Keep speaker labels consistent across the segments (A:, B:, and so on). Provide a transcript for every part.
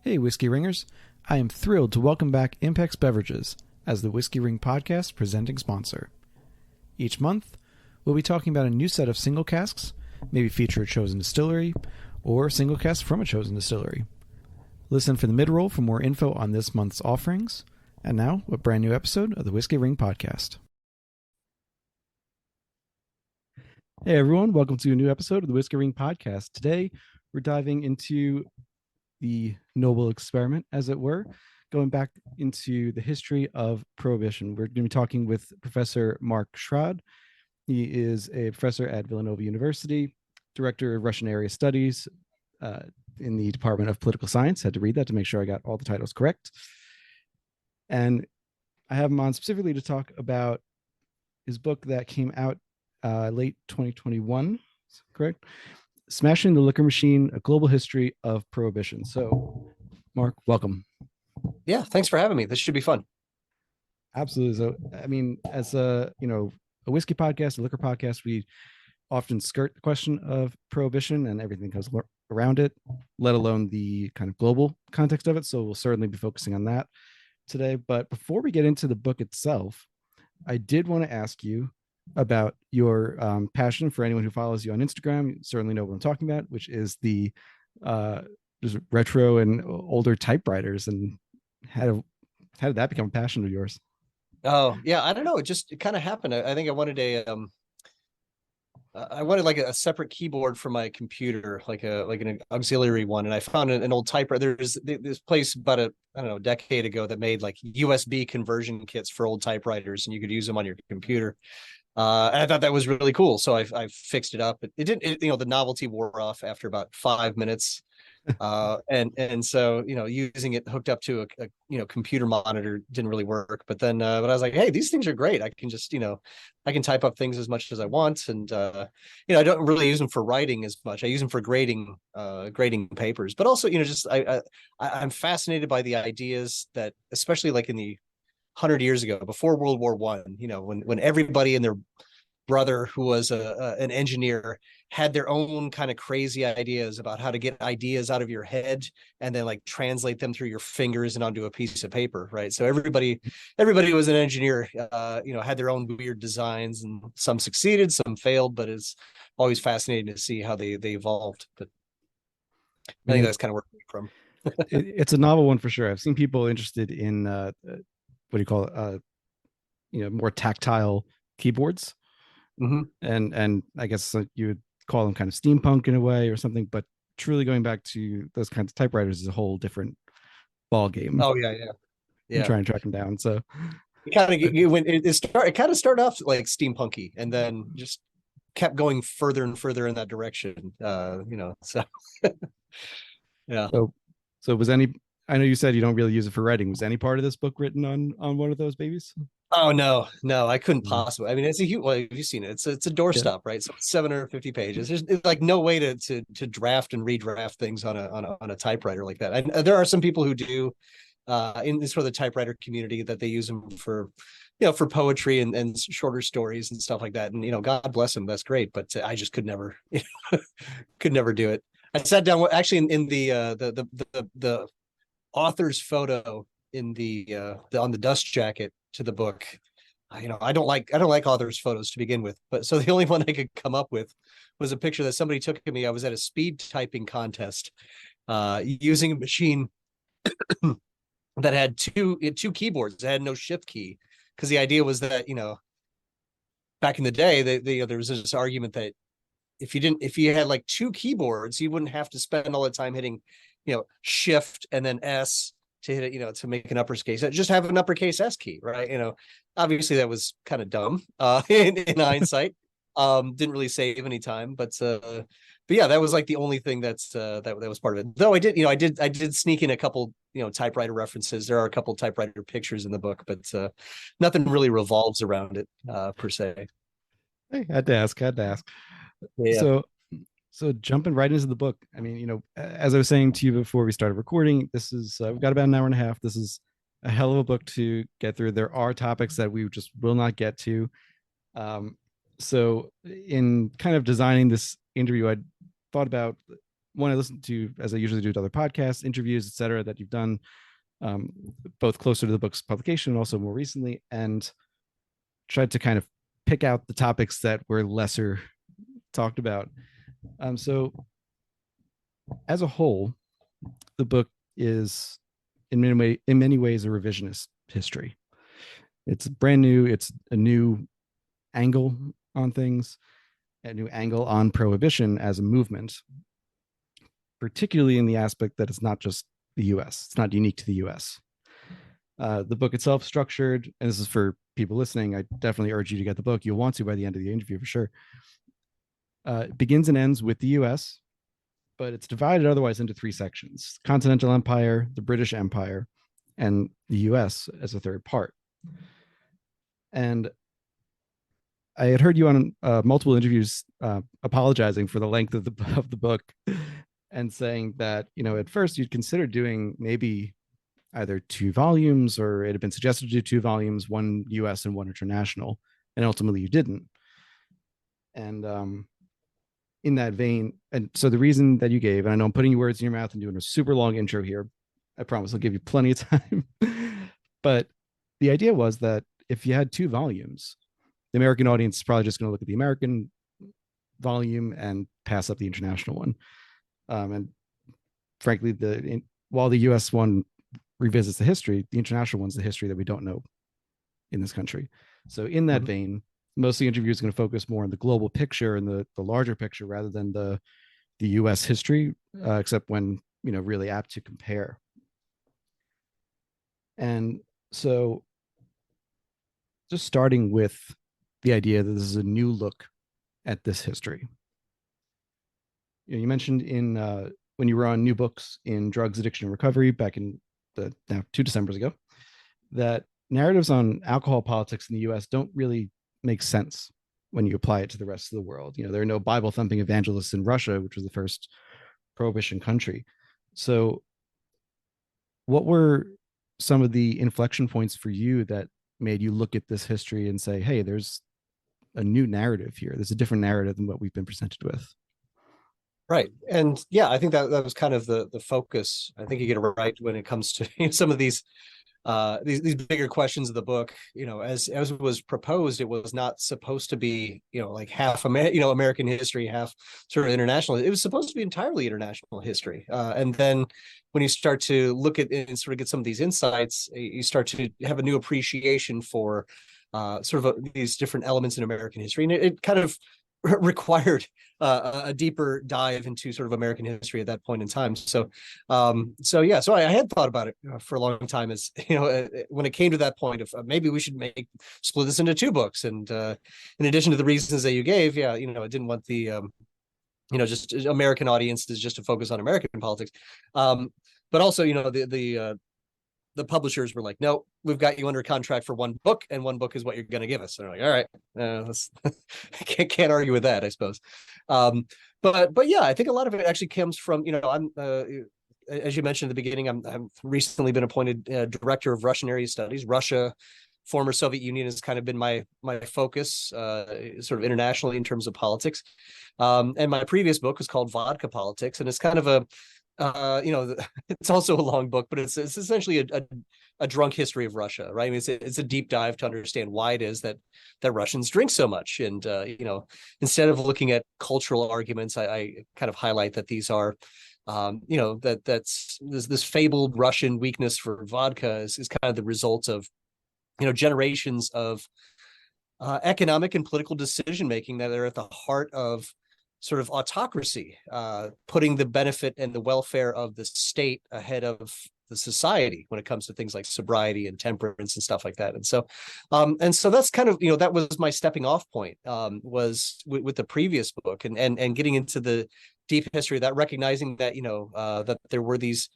A: Hey, Whiskey Ringers. I am thrilled to welcome back Impex Beverages as the Whiskey Ring Podcast presenting sponsor. Each month, we'll be talking about a new set of single casks, maybe feature a chosen distillery, or single casks from a chosen distillery. Listen for the mid-roll for more info on this month's offerings. And now, a brand new episode of the Whiskey Ring Podcast. Hey everyone, welcome to a new episode of the Whiskey Ring Podcast. Today, we're diving into the noble experiment, as it were, going back into the history of Prohibition. We're going to be talking with Professor Mark Schrad. He is a professor at Villanova University, director of Russian Area Studies in the Department of Political Science. Had to read that to make sure I got all the titles correct. And I have him on specifically to talk about his book that came out late 2021, correct? Smashing the Liquor Machine, A Global History of Prohibition. So, Mark, welcome.
B: Yeah, thanks for having me. This should be fun.
A: Absolutely. So, I mean, as a whiskey podcast, a liquor podcast, we often skirt the question of prohibition and everything goes around it, let alone the kind of global context of it. So we'll certainly be focusing on that today. But before we get into the book itself, I did want to ask you about your passion. For anyone who follows you on Instagram, you certainly know what I'm talking about, which is the just retro and older typewriters. And how did that become a passion of yours?
B: Oh yeah, I don't know. It kind of happened. I think I wanted like a separate keyboard for my computer, like an auxiliary one, and I found an old typewriter. There's this place about a decade ago that made like USB conversion kits for old typewriters, and you could use them on your computer. And I thought that was really cool, so I fixed it up. It didn't, the novelty wore off after about 5 minutes, and so using it hooked up to a computer monitor didn't really work. But then, but I was like, hey, these things are great. I can just I can type up things as much as I want, and I don't really use them for writing as much. I use them for grading papers, but also I'm fascinated by the ideas that, especially like in the 100 years ago, before World War I, when everybody and their brother who was an engineer had their own kind of crazy ideas about how to get ideas out of your head and then like translate them through your fingers and onto a piece of paper, right? So everybody was an engineer, had their own weird designs, and some succeeded, some failed, but it's always fascinating to see how they evolved. But I think that's kind of where it came from.
A: It's a novel one for sure. I've seen people interested in what do you call it? More tactile keyboards.
B: Mm-hmm.
A: And I guess you would call them kind of steampunk in a way or something, but truly going back to those kinds of typewriters is a whole different ball game.
B: Oh yeah.
A: I'm trying to track them down. So
B: it kind of started off like steampunky and then just kept going further and further in that direction. So yeah.
A: So was I know you said you don't really use it for writing. Was any part of this book written on one of those babies?
B: Oh no, I couldn't possibly. I mean, it's a huge. Well, have you seen it? It's a doorstop, right? So it's 750 pages. There's like no way to draft and redraft things on a typewriter like that. And there are some people who do in sort of the typewriter community that they use them for, for poetry and shorter stories and stuff like that. And God bless them, that's great. But I just could never, could never do it. I sat down actually in the author's photo in on the dust jacket to the book. I don't like authors' photos to begin with, but so the only one I could come up with was a picture that somebody took of me. I was at a speed typing contest using a machine that had two keyboards. It had no shift key, because the idea was that back in the day there was this argument that if you had like two keyboards, you wouldn't have to spend all the time hitting shift and then S to hit it, to make an uppercase. Just have an uppercase S key, right? Obviously that was kind of dumb in hindsight. Didn't really save any time, but yeah, that was like the only thing that was part of it. Though I did sneak in a couple typewriter references. There are a couple typewriter pictures in the book, but nothing really revolves around it per se.
A: Hey, had to ask. Yeah. So jumping right into the book, I mean, as I was saying to you before we started recording, this is we've got about an hour and a half. This is a hell of a book to get through. There are topics that we just will not get to. So in kind of designing this interview, I thought about one I listen to, as I usually do to other podcasts, interviews, etc., that you've done, both closer to the book's publication and also more recently, and tried to kind of pick out the topics that were lesser talked about. So, as a whole, the book is in many ways a revisionist history. It's brand new. It's a new angle on things, a new angle on prohibition as a movement, particularly in the aspect that it's not just the US. It's not unique to the US. The book itself structured, and this is for people listening, I definitely urge you to get the book. You'll want to by the end of the interview for sure. It begins and ends with the US, but it's divided otherwise into three sections: Continental Empire, the British Empire, and the US as a third part. And I had heard you on multiple interviews apologizing for the length of the book and saying that, at first you'd consider doing maybe either 2 volumes, or it had been suggested to do 2 volumes, one US and one international, and ultimately you didn't. And in that vein, and so the reason that you gave, and I know I'm putting words in your mouth and doing a super long intro here, I promise I'll give you plenty of time, but the idea was that if you had 2 volumes, the American audience is probably just going to look at the American volume and pass up the international one. And frankly, while the US one revisits the history, the international one's the history that we don't know in this country. So in that vein, most of the interview is going to focus more on the global picture and the larger picture rather than the US history, except when, really apt to compare. And so just starting with the idea that this is a new look at this history. You mentioned in when you were on New Books in Drugs, Addiction, and Recovery back in now 2 Decembers ago, that narratives on alcohol politics in the US don't really make sense when you apply it to the rest of the world. There are no Bible thumping evangelists in Russia, which was the first prohibition country. So what were some of the inflection points for you that made you look at this history and say, hey, there's a new narrative here. There's a different narrative than what we've been presented with.
B: Right. And yeah, I think that was kind of the focus. I think you get it right when it comes to some of these bigger questions of the book. As it was proposed, it was not supposed to be, like half American history, half sort of international. It was supposed to be entirely international history. And then when you start to look at it and sort of get some of these insights, you start to have a new appreciation for these different elements in American history. And it kind of required a deeper dive into sort of American history at that point in time. So I had thought about it for a long time, as when it came to that point of maybe we should split this into 2 books. And in addition to the reasons that you gave, I didn't want the just American audiences just to focus on American politics, but also the publishers were like, no, we've got you under contract for 1 book, and 1 book is what you're going to give us. And they're like, all right, can't argue with that, I suppose. But yeah, I think a lot of it actually comes from, I'm, as you mentioned at the beginning, I'm recently been appointed director of Russian area studies. Russia, former Soviet Union, has kind of been my focus, sort of internationally in terms of politics. And my previous book was called Vodka Politics, and it's kind of it's also a long book, but it's essentially a drunk history of Russia, right? I mean, it's a deep dive to understand why it is that Russians drink so much. And, instead of looking at cultural arguments, I kind of highlight that these are, that's this fabled Russian weakness for vodka is kind of the result of, generations of economic and political decision-making that are at the heart of sort of autocracy, putting the benefit and the welfare of the state ahead of the society when it comes to things like sobriety and temperance and stuff like that. And so that's kind of, that was my stepping off point, was with the previous book and getting into the deep history of that, recognizing that, that there were these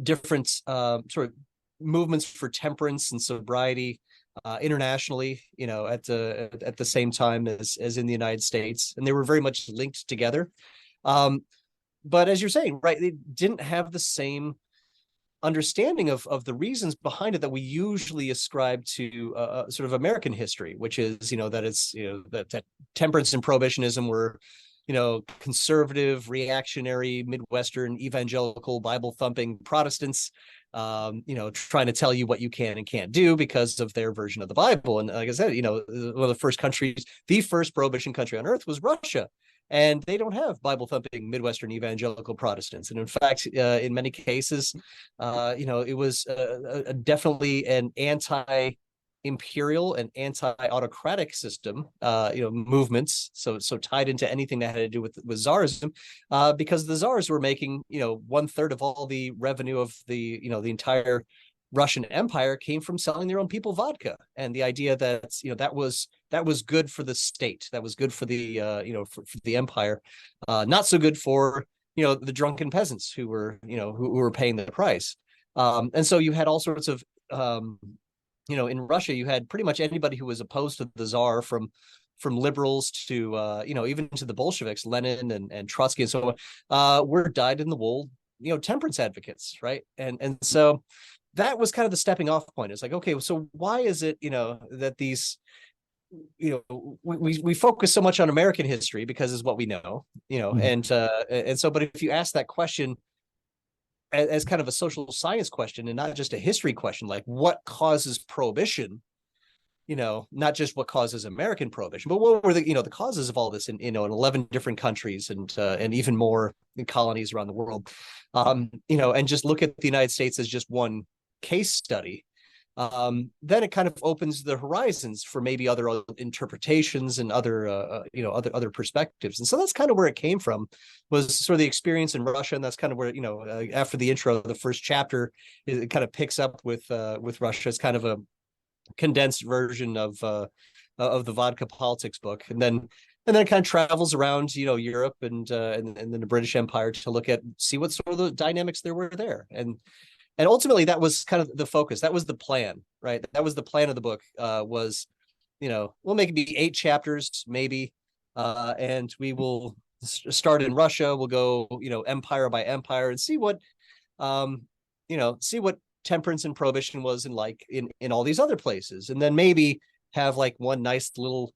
B: different sort of movements for temperance and sobriety internationally, at the same time as in the United States, and they were very much linked together. But as you're saying, right, they didn't have the same understanding of the reasons behind it that we usually ascribe to sort of American history, which is, that it's, that temperance and prohibitionism were, conservative, reactionary, Midwestern, evangelical, Bible thumping Protestants, trying to tell you what you can and can't do because of their version of the Bible. And like I said, one of the first countries, the first prohibition country on earth was Russia. And they don't have Bible thumping Midwestern evangelical Protestants. And in fact, in many cases, it was definitely an anti-imperial and anti-autocratic system, movements. So tied into anything that had to do with Tsarism, because the Tsars were making, 1/3 of all the revenue of the entire Russian Empire came from selling their own people vodka, and the idea that that was good for the state, that was good for the for the empire, not so good for the drunken peasants who were who were paying the price. And so you had all sorts of in Russia you had pretty much anybody who was opposed to the Tsar, from liberals to even to the Bolsheviks, Lenin and Trotsky and so on, were dyed in the wool temperance advocates, right? And so that was kind of the stepping off point. It's like, okay, so why is it that these we focus so much on American history because it's what we know, and so, but if you ask that question as kind of a social science question and not just a history question, like what causes prohibition, not just what causes American prohibition, but what were the the causes of all this in 11 different countries and even more colonies around the world, and just look at the United States as just one case study, then it kind of opens the horizons for maybe other interpretations and other other perspectives. And so that's kind of where it came from, was sort of the experience in Russia, and that's kind of where after the intro, the first chapter, it kind of picks up with Russia. It's kind of a condensed version of the vodka politics book, and then it kind of travels around Europe and then the British Empire to see what sort of the dynamics there were there. And ultimately, that was kind of the focus. That was the plan, right? That was the plan of the book. Was we'll make it be 8 chapters, maybe, and we will start in Russia. We'll go, empire by empire, and see what temperance and prohibition was in all these other places, and then maybe have like one nice little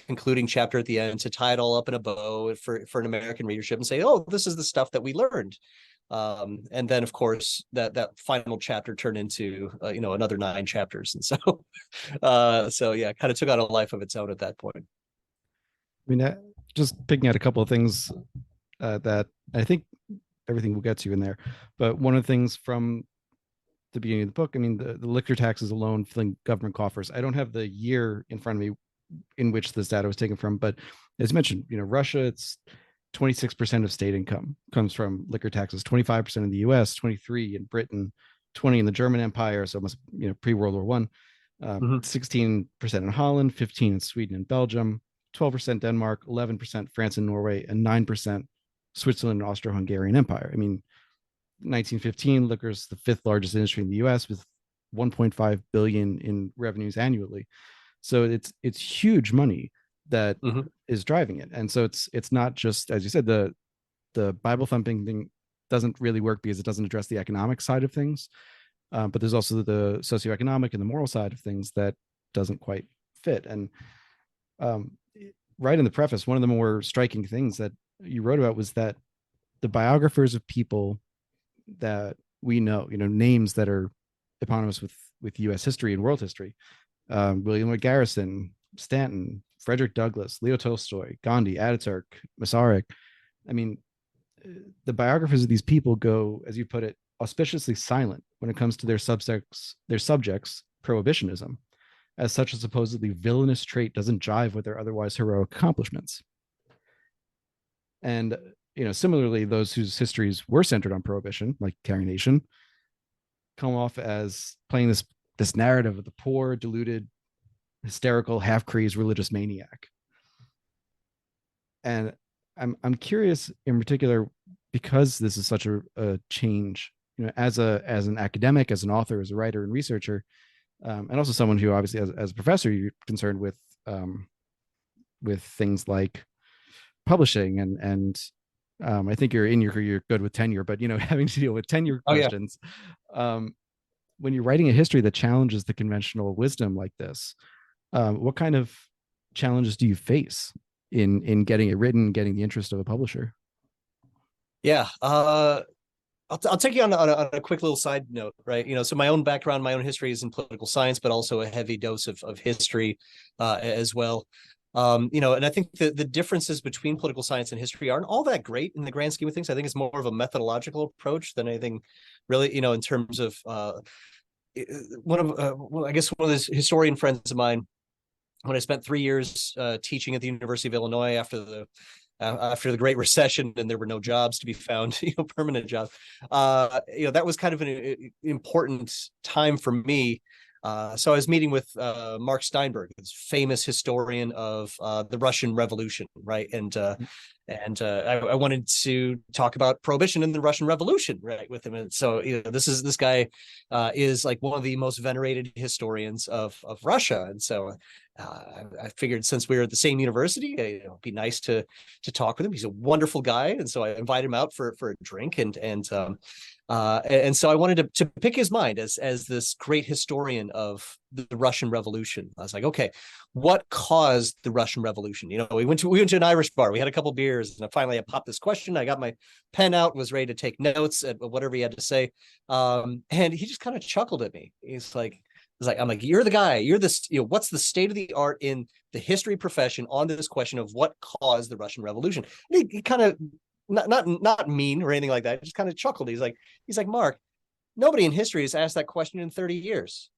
B: concluding chapter at the end to tie it all up in a bow for an American readership and say, oh, this is the stuff that we learned. And then of course that final chapter turned into another 9 chapters, and so yeah, kind of took on a life of its own at that point.
A: I mean, just picking out a couple of things that I think everything we'll get to in there, but one of the things from the beginning of the book, I mean, the liquor taxes alone filling government coffers. I don't have the year in front of me in which this data was taken from, but as mentioned, Russia, it's 26% of state income comes from liquor taxes, 25% in the US, 23 in Britain, 20 in the German Empire, so almost pre-World War One, 16% in Holland, 15 in Sweden and Belgium, 12% Denmark, 11% France and Norway, and 9% Switzerland and Austro-Hungarian Empire. I mean, 1915, liquor is the 5th largest industry in the US with 1.5 billion in revenues annually. So it's huge money that is driving it. And so it's not just, as you said, the Bible thumping thing doesn't really work because it doesn't address the economic side of things. But there's also the socioeconomic and the moral side of things that doesn't quite fit. And right in the preface, one of the more striking things that you wrote about was that the biographers of people that we know, names that are eponymous with US history and world history, William Lloyd Garrison, Stanton, Frederick Douglass, Leo Tolstoy, Gandhi, Ataturk, Masaryk. I mean, the biographers of these people go, as you put it, auspiciously silent when it comes to their subjects, prohibitionism, as such a supposedly villainous trait doesn't jive with their otherwise heroic accomplishments. And similarly, those whose histories were centered on prohibition, like Carrie Nation, come off as playing this narrative of the poor, deluded, hysterical, half-crazed religious maniac. And I'm curious in particular, because this is such a change, as an academic, as an author, as a writer and researcher, and also someone who obviously as a professor, you're concerned with things like publishing and I think you're in your career good with tenure, but having to deal with tenure questions. When you're writing a history that challenges the conventional wisdom like this, what kind of challenges do you face? in getting it written, getting the interest of a publisher?
B: Yeah. I'll take you on on a quick little side note, right? So my own background, my own history is in political science, but also a heavy dose of history as well. And I think the differences between political science and history aren't all that great in the grand scheme of things. I think it's more of a methodological approach than anything really, in terms of I guess one of those historian friends of mine, when I spent 3 years teaching at the University of Illinois after the Great Recession and there were no jobs to be found, permanent jobs. That was kind of an important time for me. So I was meeting with Mark Steinberg, this famous historian of the Russian Revolution, right? I wanted to talk about prohibition in the Russian Revolution, right, with him. And so this guy is like one of the most venerated historians of Russia, and so I figured since we were at the same university, it'd be nice to talk with him. He's a wonderful guy, and so I invited him out for a drink, and so I wanted to pick his mind as this great historian of the Russian Revolution. I was like, okay, what caused the Russian Revolution? We went to an Irish bar, we had a couple beers, and finally I popped this question. I got my pen out, was ready to take notes at whatever he had to say, and he just kind of chuckled at me. I'm like, you're the guy. You're this. What's the state of the art in the history profession on this question of what caused the Russian Revolution? And he kind of not mean or anything like that. Just kind of chuckled. He's like, Mark, nobody in history has asked that question in 30 years.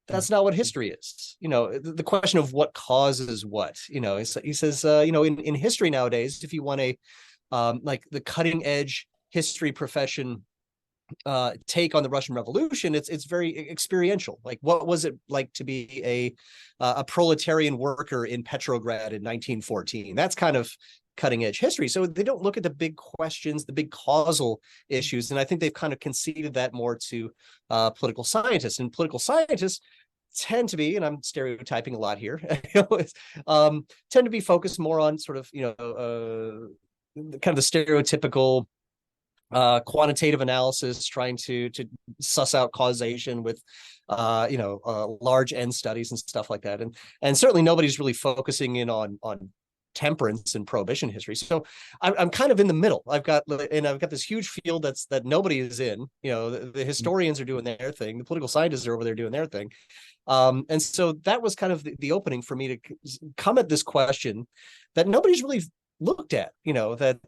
B: That's not what history is. The question of what causes what. He says, in history nowadays, if you want like the cutting edge history profession take on the Russian Revolution, it's very experiential. Like, what was it like to be a proletarian worker in Petrograd in 1914? That's kind of cutting edge history. So they don't look at the big questions, the big causal issues, and I think they've kind of conceded that more to political scientists. And political scientists tend to be, and I'm stereotyping a lot here, tend to be focused more on sort of kind of the stereotypical quantitative analysis, trying to suss out causation with large N studies and stuff like that, and certainly nobody's really focusing in on temperance and prohibition history. So I'm kind of in the middle. I've got this huge field that nobody is in. The historians are doing their thing, the political scientists are over there doing their thing, and so that was kind of the opening for me to come at this question that nobody's really looked at, that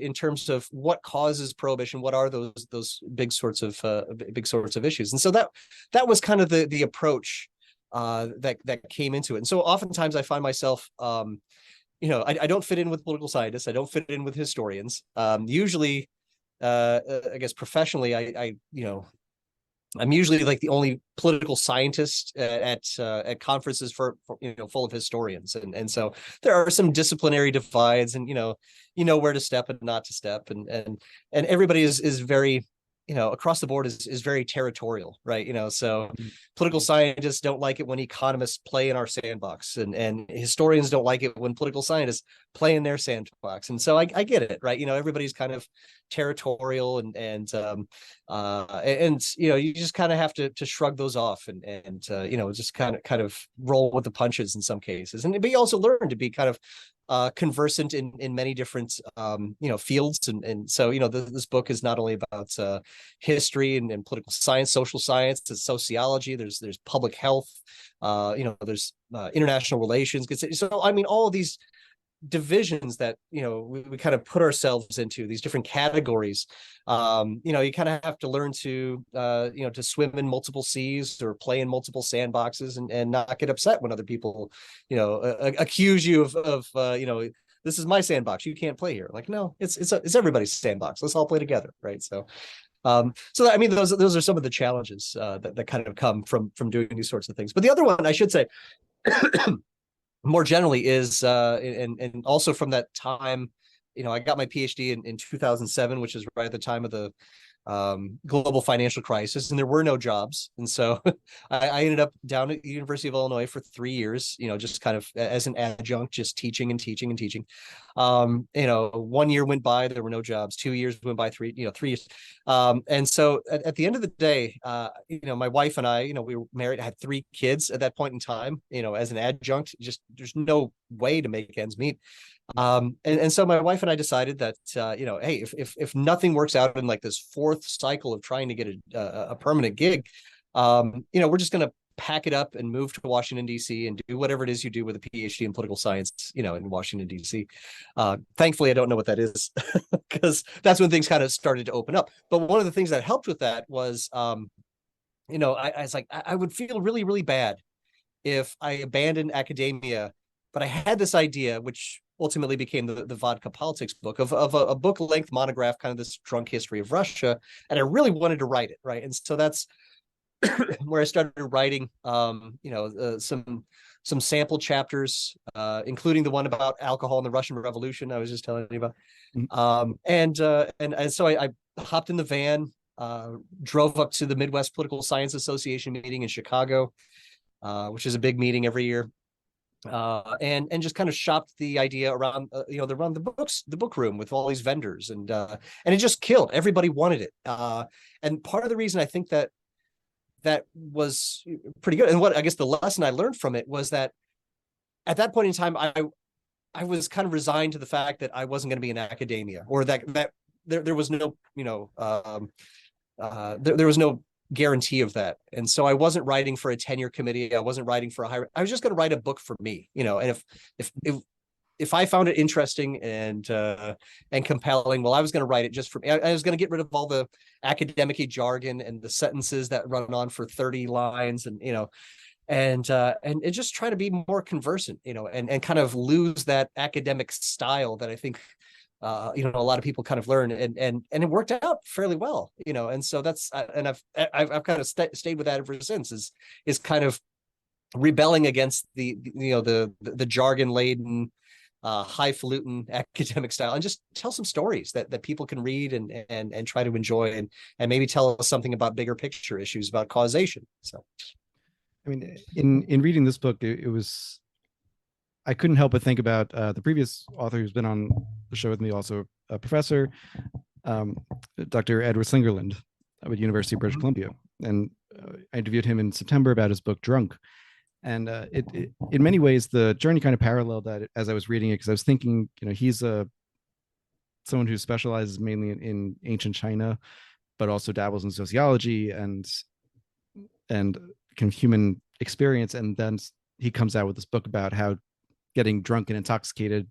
B: in terms of what causes prohibition, what are those big sorts of issues. And so that was kind of the approach that came into it. And so oftentimes I find myself I don't fit in with political scientists, I don't fit in with historians. Usually I guess professionally I'm usually like the only political scientist at conferences for full of historians, and so there are some disciplinary divides, and where to step and not to step, and everybody is very across the board is very territorial, right? So political scientists don't like it when economists play in our sandbox, and historians don't like it when political scientists play in their sandbox. And so I get it, right? Everybody's kind of territorial, and you just kind of have to shrug those off, and just kind of roll with the punches in some cases. But you also learn to be kind of conversant in many different fields, and so this book is not only about history and political science, social science, there's sociology, there's public health, there's international relations. So I mean, all of these divisions that we kind of put ourselves into, these different categories, you kind of have to learn to to swim in multiple seas or play in multiple sandboxes, and not get upset when other people accuse you of this is my sandbox, you can't play here. Like, no, it's everybody's sandbox, let's all play together, right? So I mean, those are some of the challenges that kind of come from doing these sorts of things. But the other one I should say more generally is and also from that time, I got my PhD in 2007, which is right at the time of the global financial crisis, and there were no jobs. And so I ended up down at the University of Illinois for 3 years, just kind of as an adjunct, just teaching and teaching and teaching. 1 year went by, there were no jobs. 2 years went by, 3 years. And so at the end of the day, my wife and I, we were married, I had 3 kids at that point in time, as an adjunct, just there's no way to make ends meet. And so my wife and I decided that, hey, if nothing works out in like this fourth cycle of trying to get a permanent gig, we're just going to pack it up and move to Washington, D.C. and do whatever it is you do with a PhD in political science, in Washington, D.C. Thankfully, I don't know what that is because that's when things kind of started to open up. But one of the things that helped with that was, I was like, I would feel really, really bad if I abandoned academia, but I had this idea, which ultimately became the vodka politics book of a book length monograph, kind of this drunk history of Russia. And I really wanted to write it. Right. And so that's where I started writing, some sample chapters, including the one about alcohol in the Russian Revolution I was just telling you about. And so I hopped in the van, drove up to the Midwest Political Science Association meeting in Chicago, which is a big meeting every year, and just kind of shopped the idea around, around the book room with all these vendors, and it just killed. Everybody wanted it, and part of the reason I think that was pretty good, and what I guess the lesson I learned from it was that at that point in time, I was kind of resigned to the fact that I wasn't going to be in academia, or that there was no, there was no guarantee of that. And so I wasn't writing for a tenure committee. I wasn't writing for a higher, I was just going to write a book for me, and if I found it interesting and compelling, well, I was going to write it just for me. I was going to get rid of all the academic jargon and the sentences that run on for 30 lines, and and just try to be more conversant, and kind of lose that academic style that I think a lot of people kind of learn, and it worked out fairly well, and so that's, and I've kind of stayed with that ever since, is kind of rebelling against the jargon laden, highfalutin academic style, and just tell some stories that people can read and try to enjoy, and maybe tell us something about bigger picture issues about causation. So,
A: I mean, in reading this book, it was, I couldn't help but think about the previous author who's been on the show with me, also a professor, Dr. Edward Slingerland at University of British Columbia, and I interviewed him in September about his book Drunk. And it in many ways, the journey kind of paralleled that as I was reading it, because I was thinking, he's someone who specializes mainly in ancient China, but also dabbles in sociology and kind of human experience. And then he comes out with this book about how getting drunk and intoxicated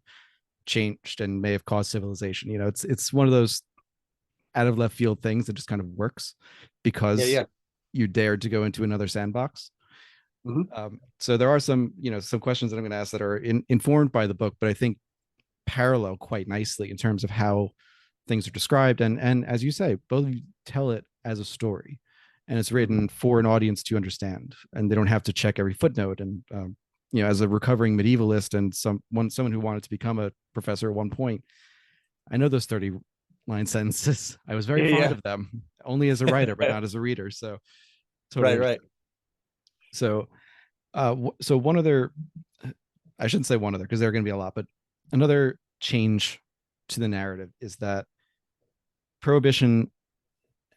A: changed and may have caused civilization. It's one of those out of left field things that just kind of works because you dared to go into another sandbox. So there are some questions that I'm going to ask that are informed by the book, but I think parallel quite nicely in terms of how things are described. And as you say, both of you tell it as a story, and it's written for an audience to understand, and they don't have to check every footnote. And as a recovering medievalist and someone who wanted to become a professor at one point, I know those 30-line sentences. I was very fond of them, only as a writer, but not as a reader. So totally
B: right.
A: So, so one other, I shouldn't say one other because there are going to be a lot, but another change to the narrative is that prohibition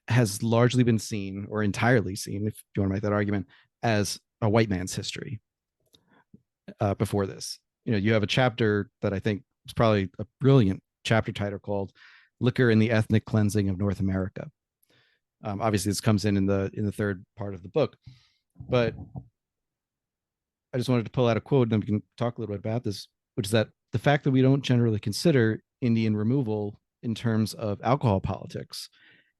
A: has largely been seen, or entirely seen, if you want to make that argument, as a white man's history. Before this, you have a chapter that I think is probably a brilliant chapter title called "Liquor and the Ethnic Cleansing of North America." Obviously, this comes in the third part of the book, but I just wanted to pull out a quote, and then we can talk a little bit about this, which is that the fact that we don't generally consider Indian removal in terms of alcohol politics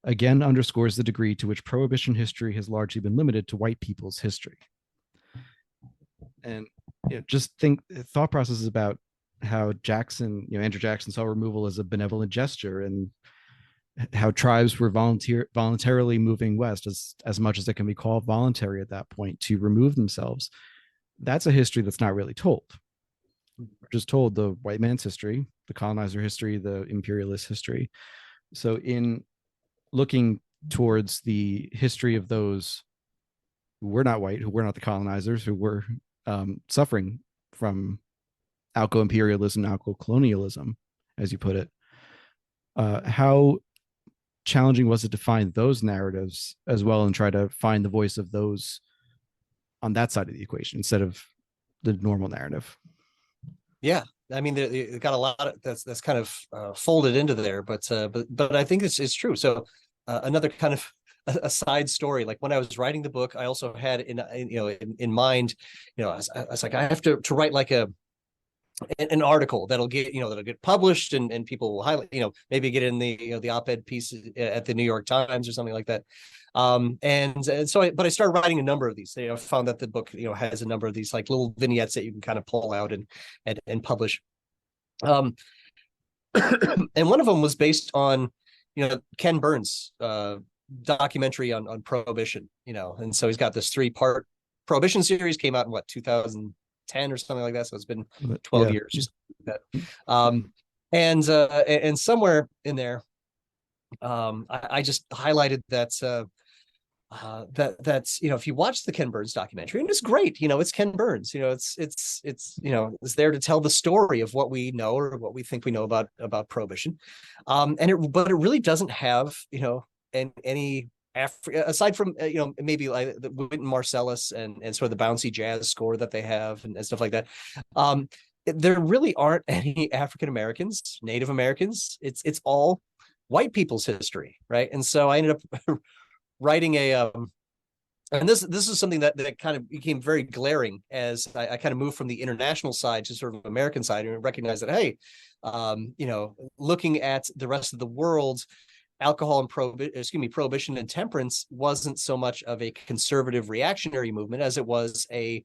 A: again underscores the degree to which prohibition history has largely been limited to white people's history. And just think thought processes about how Andrew Jackson saw removal as a benevolent gesture, and how tribes were voluntarily moving west, as much as it can be called voluntary at that point, to remove themselves. That's a history that's not really told. We're just told the white man's history, the colonizer history, the imperialist history. So in looking towards the history of those who were not white, who were not the colonizers, who were suffering from alco-imperialism, alco-colonialism, as you put it, how challenging was it to find those narratives as well, and try to find the voice of those on that side of the equation instead of the normal narrative?
B: Yeah, I mean, they got a lot of that's kind of folded into there, but I think it's true. So another kind of a side story, like when I was writing the book, I also had in mind, I was like, I have to write like an article that'll get published, and people will highlight, maybe get in the op-ed piece at the New York Times or something like that. And so but I started writing a number of these. I found that the book has a number of these like little vignettes that you can kind of pull out and publish. And one of them was based on Ken Burns documentary on prohibition, and so he's got this 3-part prohibition series, came out in 2010 or something like that, so it's been 12 years, just like that. And somewhere in there, I just highlighted that that's if you watch the Ken Burns documentary, and it's great, it's Ken Burns, it's there to tell the story of what we know or what we think we know about prohibition, but it really doesn't have any aside from maybe like the Wynton Marsalis and sort of the bouncy jazz score that they have and stuff like that. There really aren't any African Americans, Native Americans. It's all white people's history, right? And so I ended up writing and this is something that kind of became very glaring as I kind of moved from the international side to sort of American side, and recognized that, hey, looking at the rest of the world, alcohol and prohibition and temperance wasn't so much of a conservative reactionary movement as it was a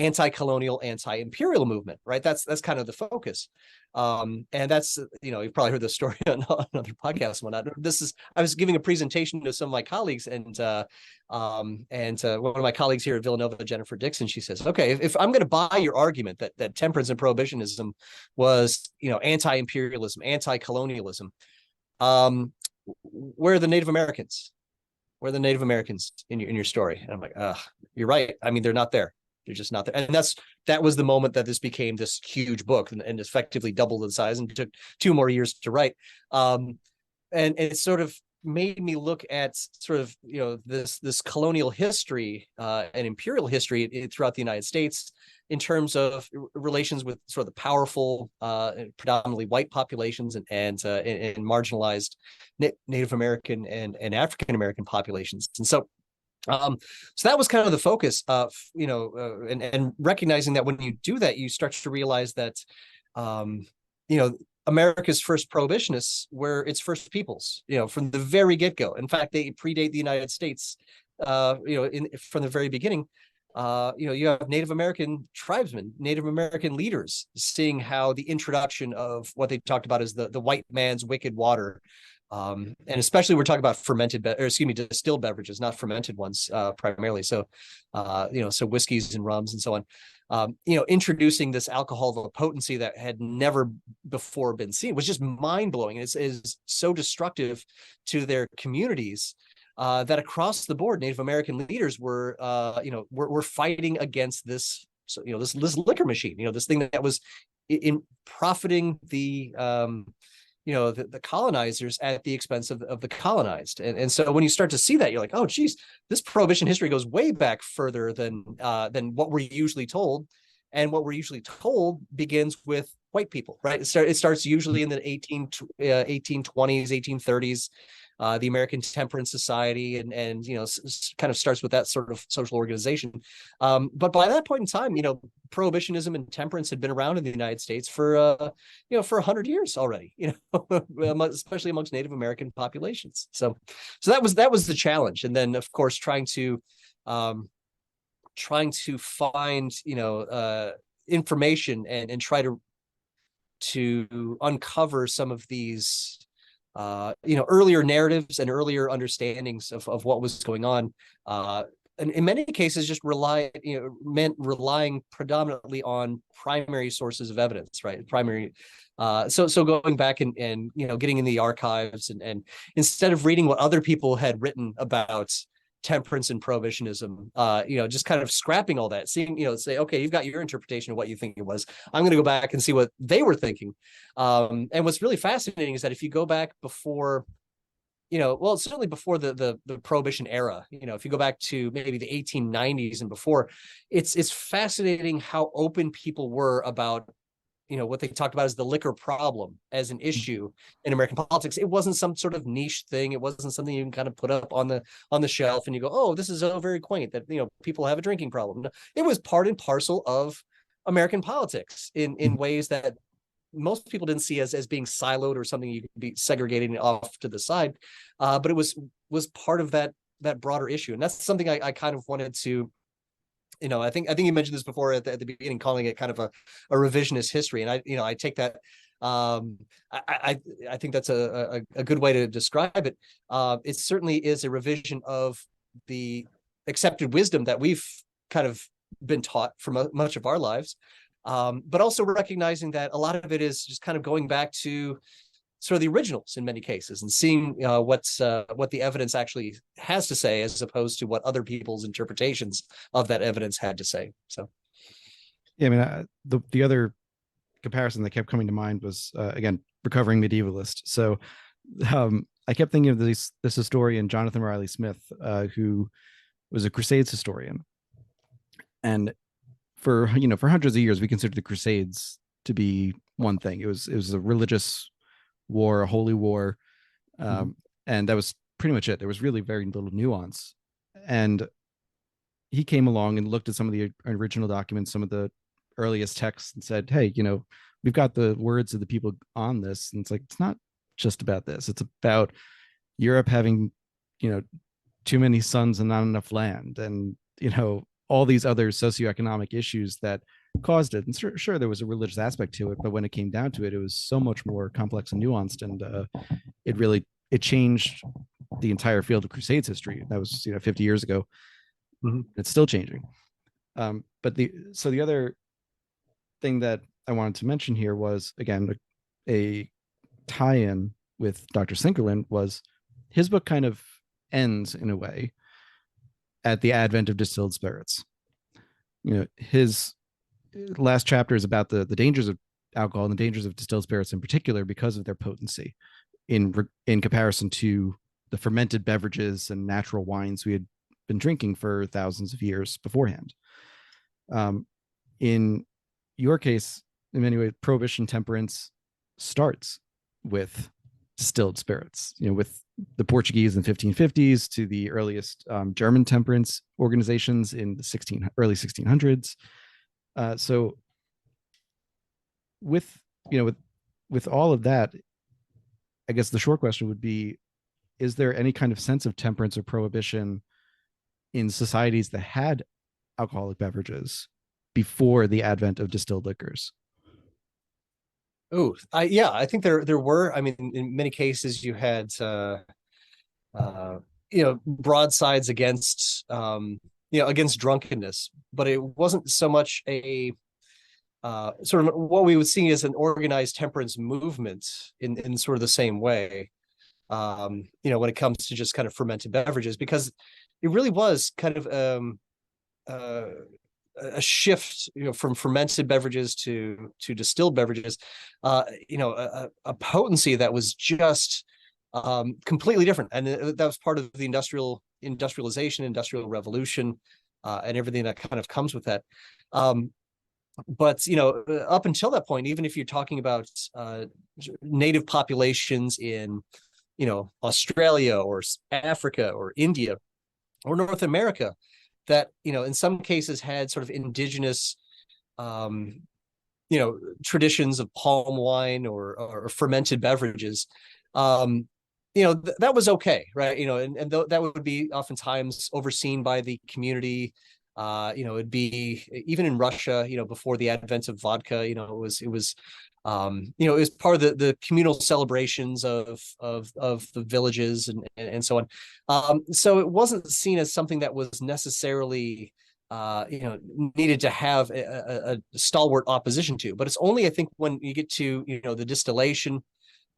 B: anti-colonial, anti-imperial movement, right? That's kind of the focus. And that's, you've probably heard this story on other podcasts and whatnot. I was giving a presentation to some of my colleagues, and one of my colleagues here at Villanova, Jennifer Dixon, she says, okay, if I'm going to buy your argument that temperance and prohibitionism was, anti-imperialism, anti-colonialism, where are the Native Americans? Where are the Native Americans in your story? And I'm like, you're right. I mean, they're not there. They're just not there. And that was the moment that this became this huge book, and effectively doubled in size, and took 2 more years to write. And it sort of made me look at sort of, this colonial history and imperial history throughout the United States in terms of relations with sort of the powerful, predominantly white populations and marginalized Native American and African American populations. And so that was kind of the focus of, and recognizing that when you do that, you start to realize that, America's first prohibitionists were its first peoples, from the very get-go. In fact, they predate the United States, from the very beginning. You have Native American tribesmen, Native American leaders, seeing how the introduction of what they talked about as the white man's wicked water, and especially we're talking about distilled beverages, not fermented ones, primarily. So, so whiskeys and rums and so on. Introducing this alcohol of a potency that had never before been seen was just mind blowing. It is so destructive to their communities. That across the board, Native American leaders were fighting against this, this liquor machine, this thing that was in profiting the colonizers at the expense of the colonized. And so when you start to see that, you're like, oh, geez, this prohibition history goes way back further than what we're usually told. And what we're usually told begins with white people, right? It starts usually in the 1820s, 1830s. The American Temperance Society, and kind of starts with that sort of social organization. But by that point in time, prohibitionism and temperance had been around in the United States for 100 years already. Especially amongst Native American populations. So that was the challenge, and then of course trying to find information and try to uncover some of these earlier narratives and earlier understandings of what was going on. And in many cases, just meant relying predominantly on primary sources of evidence, right? So going back and getting in the archives and instead of reading what other people had written about temperance and prohibitionism, just kind of scrapping all that, seeing, say, okay, you've got your interpretation of what you think it was. I'm going to go back and see what they were thinking. And what's really fascinating is that if you go back before, certainly before the prohibition era, if you go back to maybe the 1890s and before, it's fascinating how open people were about what they talked about as the liquor problem as an issue in American politics. It wasn't some sort of niche thing. It wasn't something you can kind of put up on the shelf and you go, oh, this is so very quaint that people have a drinking problem. No, it was part and parcel of American politics in ways that most people didn't see as being siloed or something you could be segregating off to the side, but it was part of that broader issue, and that's something I kind of wanted to. I think you mentioned this before at the beginning, calling it kind of a revisionist history, and I take that. I think that's a good way to describe it. It certainly is a revision of the accepted wisdom that we've kind of been taught for much of our lives, but also recognizing that a lot of it is just kind of going back to sort of the originals in many cases and seeing what the evidence actually has to say, as opposed to what other people's interpretations of that evidence had to say. So,
A: yeah, I mean, the other comparison that kept coming to mind was again recovering medievalist. So, I kept thinking of this historian Jonathan Riley Smith, who was a Crusades historian, and for hundreds of years we considered the Crusades to be one thing. It was a religious war, a holy war, and that was pretty much it. There was really very little nuance. And he came along and looked at some of the original documents, some of the earliest texts, and said, hey, we've got the words of the people on this, and it's like, it's not just about this. It's about Europe having too many sons and not enough land, and all these other socioeconomic issues that caused it. And sure, there was a religious aspect to it, but when it came down to it, it was so much more complex and nuanced, and it changed the entire field of Crusades history. That was 50 years ago. It's still changing. But the other thing that I wanted to mention here was, again, a tie-in with Dr. Sinkerland, was his book kind of ends in a way at the advent of distilled spirits. His last chapter is about the dangers of alcohol and the dangers of distilled spirits in particular, because of their potency in comparison to the fermented beverages and natural wines we had been drinking for thousands of years beforehand. In your case, in many ways, prohibition temperance starts with distilled spirits, with the Portuguese in the 1550s to the earliest German temperance organizations in the early 1600s. So with all of that, I guess the short question would be, is there any kind of sense of temperance or prohibition in societies that had alcoholic beverages before the advent of distilled liquors?
B: Oh, I think there were. I mean, in many cases, you had broadsides against against drunkenness, but it wasn't so much a sort of what we would see as an organized temperance movement in sort of the same way. When it comes to just kind of fermented beverages, because it really was kind of a shift, from fermented beverages to distilled beverages, a potency that was just completely different, and that was part of the industrialization, industrial revolution, and everything that kind of comes with that. But up until that point, even if you're talking about native populations in Australia or Africa or India or North America, that in some cases had sort of indigenous traditions of palm wine or fermented beverages, that was okay, right? And that would be oftentimes overseen by the community. It'd be even in Russia, before the advent of vodka, it was part of the communal celebrations of the villages and so on. So it wasn't seen as something that was necessarily needed to have a stalwart opposition to. But it's only, I think, when you get to the distillation,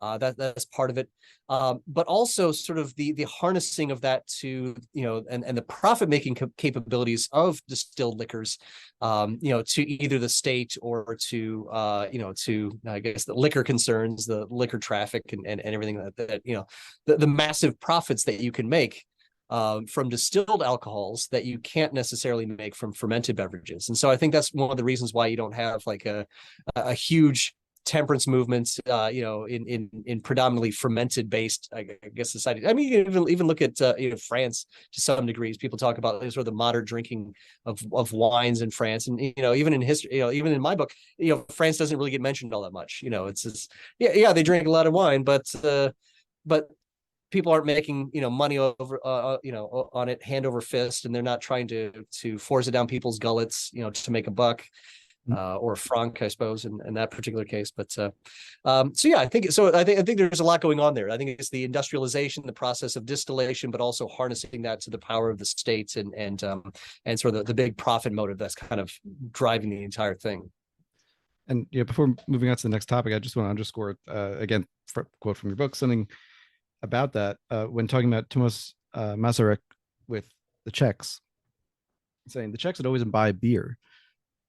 B: that's part of it, but also sort of the harnessing of that to and the profit making capabilities of distilled liquors, to either the state or to I guess the liquor concerns, the liquor traffic, and everything that the massive profits that you can make from distilled alcohols that you can't necessarily make from fermented beverages. And so I think that's one of the reasons why you don't have like a huge temperance movements, in predominantly fermented based, I guess, society. I mean, you even look at France to some degrees. People talk about sort of the moderate drinking of wines in France, and even in history, even in my book, France doesn't really get mentioned all that much. It's just, they drink a lot of wine, but people aren't making money over on it hand over fist, and they're not trying to force it down people's gullets to make a buck. Or a franc, I suppose, in that particular case. But so yeah, I think there's a lot going on there. I think it's the industrialization, the process of distillation, but also harnessing that to the power of the states and sort of the big profit motive that's kind of driving the entire thing.
A: And before moving on to the next topic, I just want to underscore again, quote from your book, something about that when talking about Thomas Masaryk with the Czechs, saying the Czechs had always imbibed beer.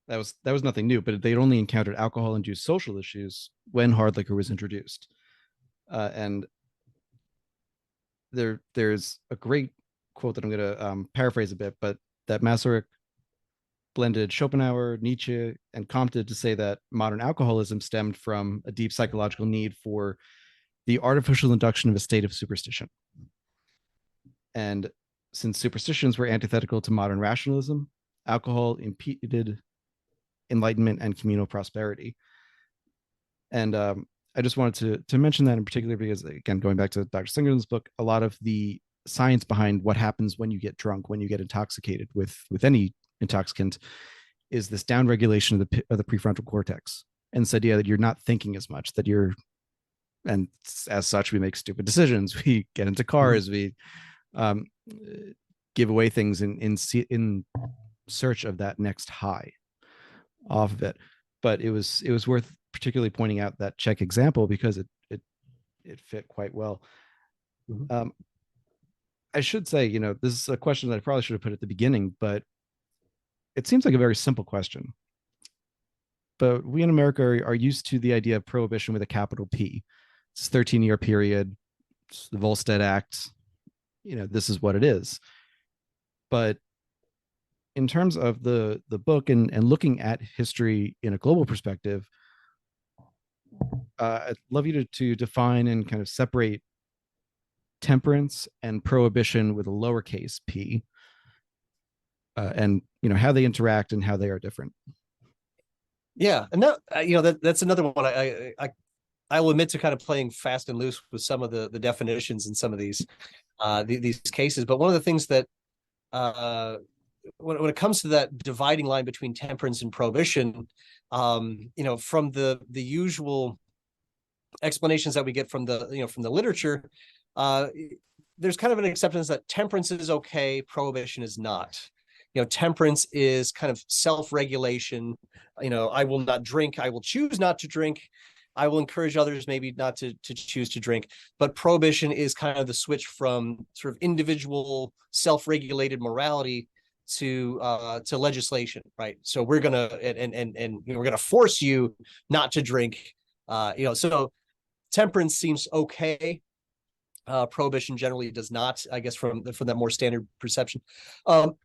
A: That was nothing new, but they'd only encountered alcohol-induced social issues when hard liquor was introduced. And there's a great quote that I'm going to paraphrase a bit, but that Masaryk blended Schopenhauer, Nietzsche, and Comte to say that modern alcoholism stemmed from a deep psychological need for the artificial induction of a state of superstition. And since superstitions were antithetical to modern rationalism, alcohol impeded enlightenment and communal prosperity. And I just wanted to mention that in particular because, again, going back to Dr. Singer's book, a lot of the science behind what happens when you get drunk, when you get intoxicated with any intoxicant, is this downregulation of the prefrontal cortex, and this idea that you're not thinking as much, and as such we make stupid decisions, we get into cars, we give away things in search of that next high off of it. But it was worth particularly pointing out that Czech example because it fit quite well. I should say, this is a question that I probably should have put at the beginning, but it seems like a very simple question. But we in America are used to the idea of prohibition with a capital P. It's a 13-year period. It's the Volstead Act. This is what it is. But in terms of the book and looking at history in a global perspective, I'd love you to define and kind of separate temperance and prohibition with a lowercase p, and how they interact and how they are different.
B: Yeah, and that's another one. I will admit to kind of playing fast and loose with some of the definitions in some of these cases. But one of the things that when it comes to that dividing line between temperance and prohibition, from the usual explanations that we get from the literature, there's kind of an acceptance that temperance is okay, prohibition is not. Temperance is kind of self-regulation. I will not drink. I will choose not to drink. I will encourage others maybe not to choose to drink. But prohibition is kind of the switch from sort of individual self-regulated morality to legislation, right? So we're gonna we're gonna force you not to drink. So temperance seems okay. Prohibition generally does not, I guess, from that more standard perception. But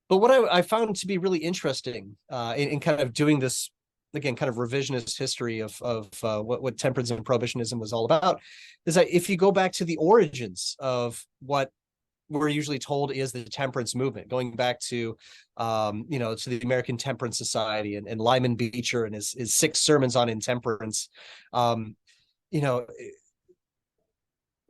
B: what I found to be really interesting in kind of doing this, again, kind of revisionist history of what temperance and prohibitionism was all about, is that if you go back to the origins of what we're usually told is the temperance movement, going back to to the American Temperance Society and Lyman Beecher and his 6 sermons on intemperance,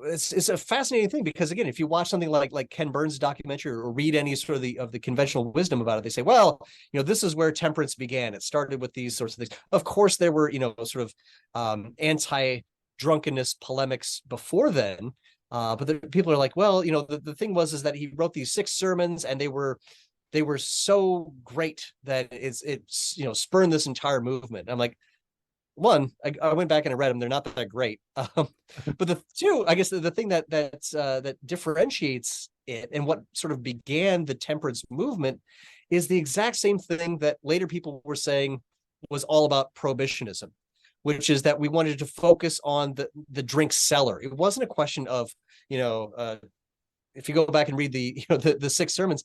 B: it's a fascinating thing because, again, if you watch something like Ken Burns' documentary or read any sort of the conventional wisdom about it, they say, well, this is where temperance began. It started with these sorts of things. Of course, there were, sort of anti-drunkenness polemics before then. But people are like, well, the thing is that he wrote these 6 sermons and they were so great that it's spurned this entire movement. I'm like, one, I went back and I read them. They're not that great. But the two, I guess the thing that differentiates it and what sort of began the temperance movement is the exact same thing that later people were saying was all about prohibitionism, which is that we wanted to focus on the drink seller. It wasn't a question of, if you go back and read the six sermons,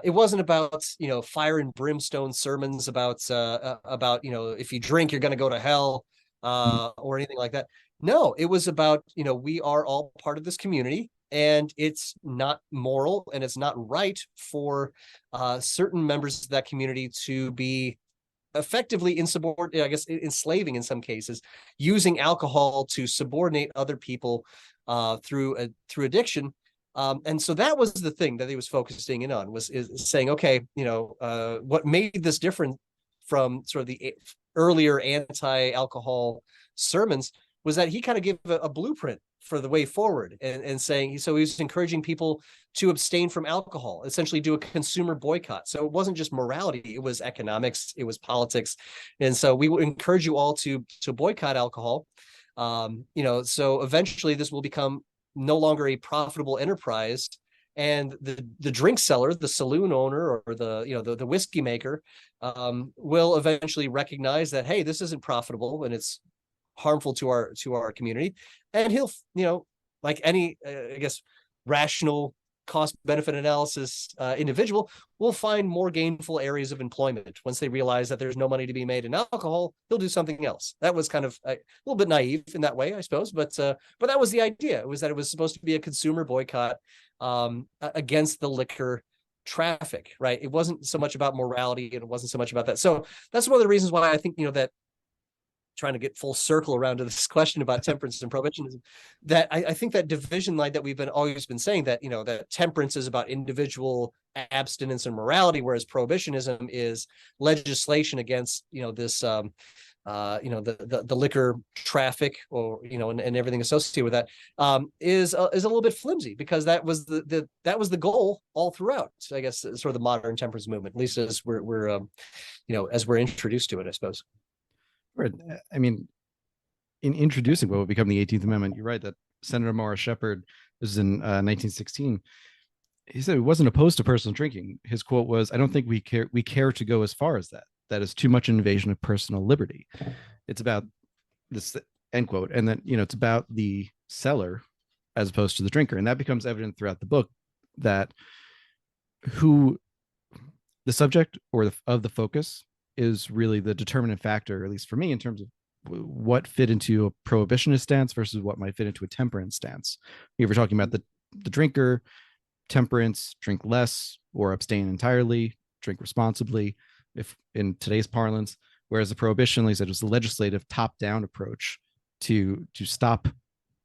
B: it wasn't about fire and brimstone sermons about if you drink you're going to go to hell or anything like that. No, it was about we are all part of this community, and it's not moral and it's not right for certain members of that community to be effectively insubordinate, I guess enslaving in some cases, using alcohol to subordinate other people through addiction. And so that was the thing that he was focusing in on, is saying, okay, what made this different from sort of the earlier anti-alcohol sermons was that he kind of gave a blueprint for the way forward, and saying, so he was encouraging people to abstain from alcohol, essentially do a consumer boycott. So it wasn't just morality, it was economics, it was politics. And so we would encourage you all to boycott alcohol. So eventually this will become no longer a profitable enterprise, and the drink seller, the saloon owner, or the whiskey maker will eventually recognize that, hey, this isn't profitable and it's harmful to our community, and he'll like any I guess rational cost benefit analysis individual will find more gainful areas of employment. Once they realize that there's no money to be made in alcohol, he'll do something else. That was kind of a little bit naive in that way, I suppose, but that was the idea. It was that it was supposed to be a consumer boycott against the liquor traffic, right? It wasn't so much about morality, and it wasn't so much about that. So that's one of the reasons why I think that, trying to get full circle around to this question about temperance and prohibitionism, that I think that division line that we've always been saying, that that temperance is about individual abstinence and morality, whereas prohibitionism is legislation against this the liquor traffic, or and everything associated with that, is a little bit flimsy, because that was the goal all throughout, so I guess, sort of the modern temperance movement, at least as we're as we're introduced to it, I suppose.
A: Right. I mean, in introducing what would become the 18th Amendment, you're right that Senator Morris Shepherd, this is in 1916, he said he wasn't opposed to personal drinking. His quote was, "I don't think we care to go as far as that. That is too much invasion of personal liberty. It's about this," end quote. And then it's about the seller as opposed to the drinker, and that becomes evident throughout the book, that who the subject of the focus is really the determinant factor, at least for me, in terms of what fit into a prohibitionist stance versus what might fit into a temperance stance. If we're talking about the drinker, temperance, drink less or abstain entirely, drink responsibly, if in today's parlance, whereas the prohibition, like I said, was the legislative top-down approach to stop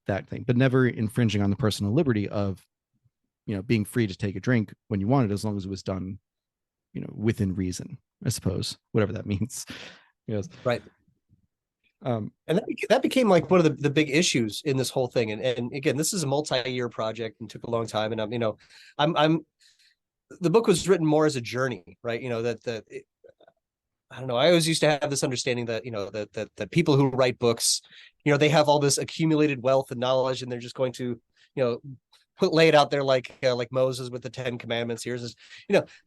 A: that thing, but never infringing on the personal liberty of being free to take a drink when you wanted, as long as it was done within reason, I suppose, whatever that means. Yes.
B: Right. And that became like one of the big issues in this whole thing. And again, this is a multi-year project and took a long time. And I'm the book was written more as a journey, right? I don't know. I always used to have this understanding that that people who write books, they have all this accumulated wealth and knowledge, and they're just going to lay it out there like Moses with the 10 commandments. Here's this,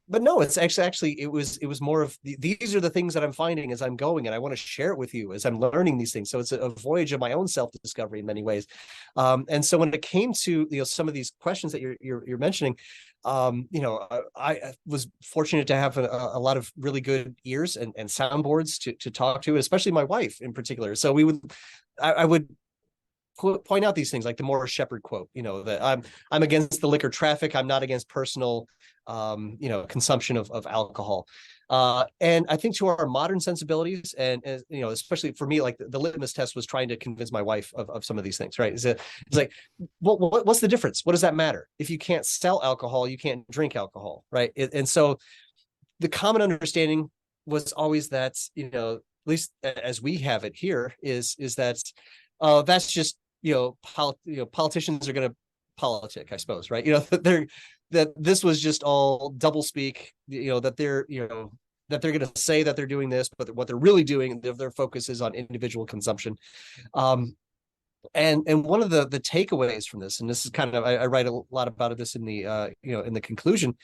B: but no, it's actually it was more of these are the things that I'm finding as I'm going, and I want to share it with you as I'm learning these things. So it's a voyage of my own self-discovery in many ways. And so when it came to some of these questions that you're mentioning, I was fortunate to have a lot of really good ears and soundboards to talk to, especially my wife in particular. So I would point out these things, like the Morris Shepherd quote, that I'm against the liquor traffic. I'm not against personal, consumption of alcohol. And I think to our modern sensibilities, and especially for me, like the litmus test was trying to convince my wife of some of these things, right? It's like, what's the difference? What does that matter? If you can't sell alcohol, you can't drink alcohol, right? And so the common understanding was always that, at least as we have it here, is that that's just politicians are going to politic, I suppose, right? That this was just all double speak, that they're going to say that they're doing this, but what they're really doing, their focus is on individual consumption. And one of the takeaways from this, and this is kind of, I write a lot about this in the in the conclusion,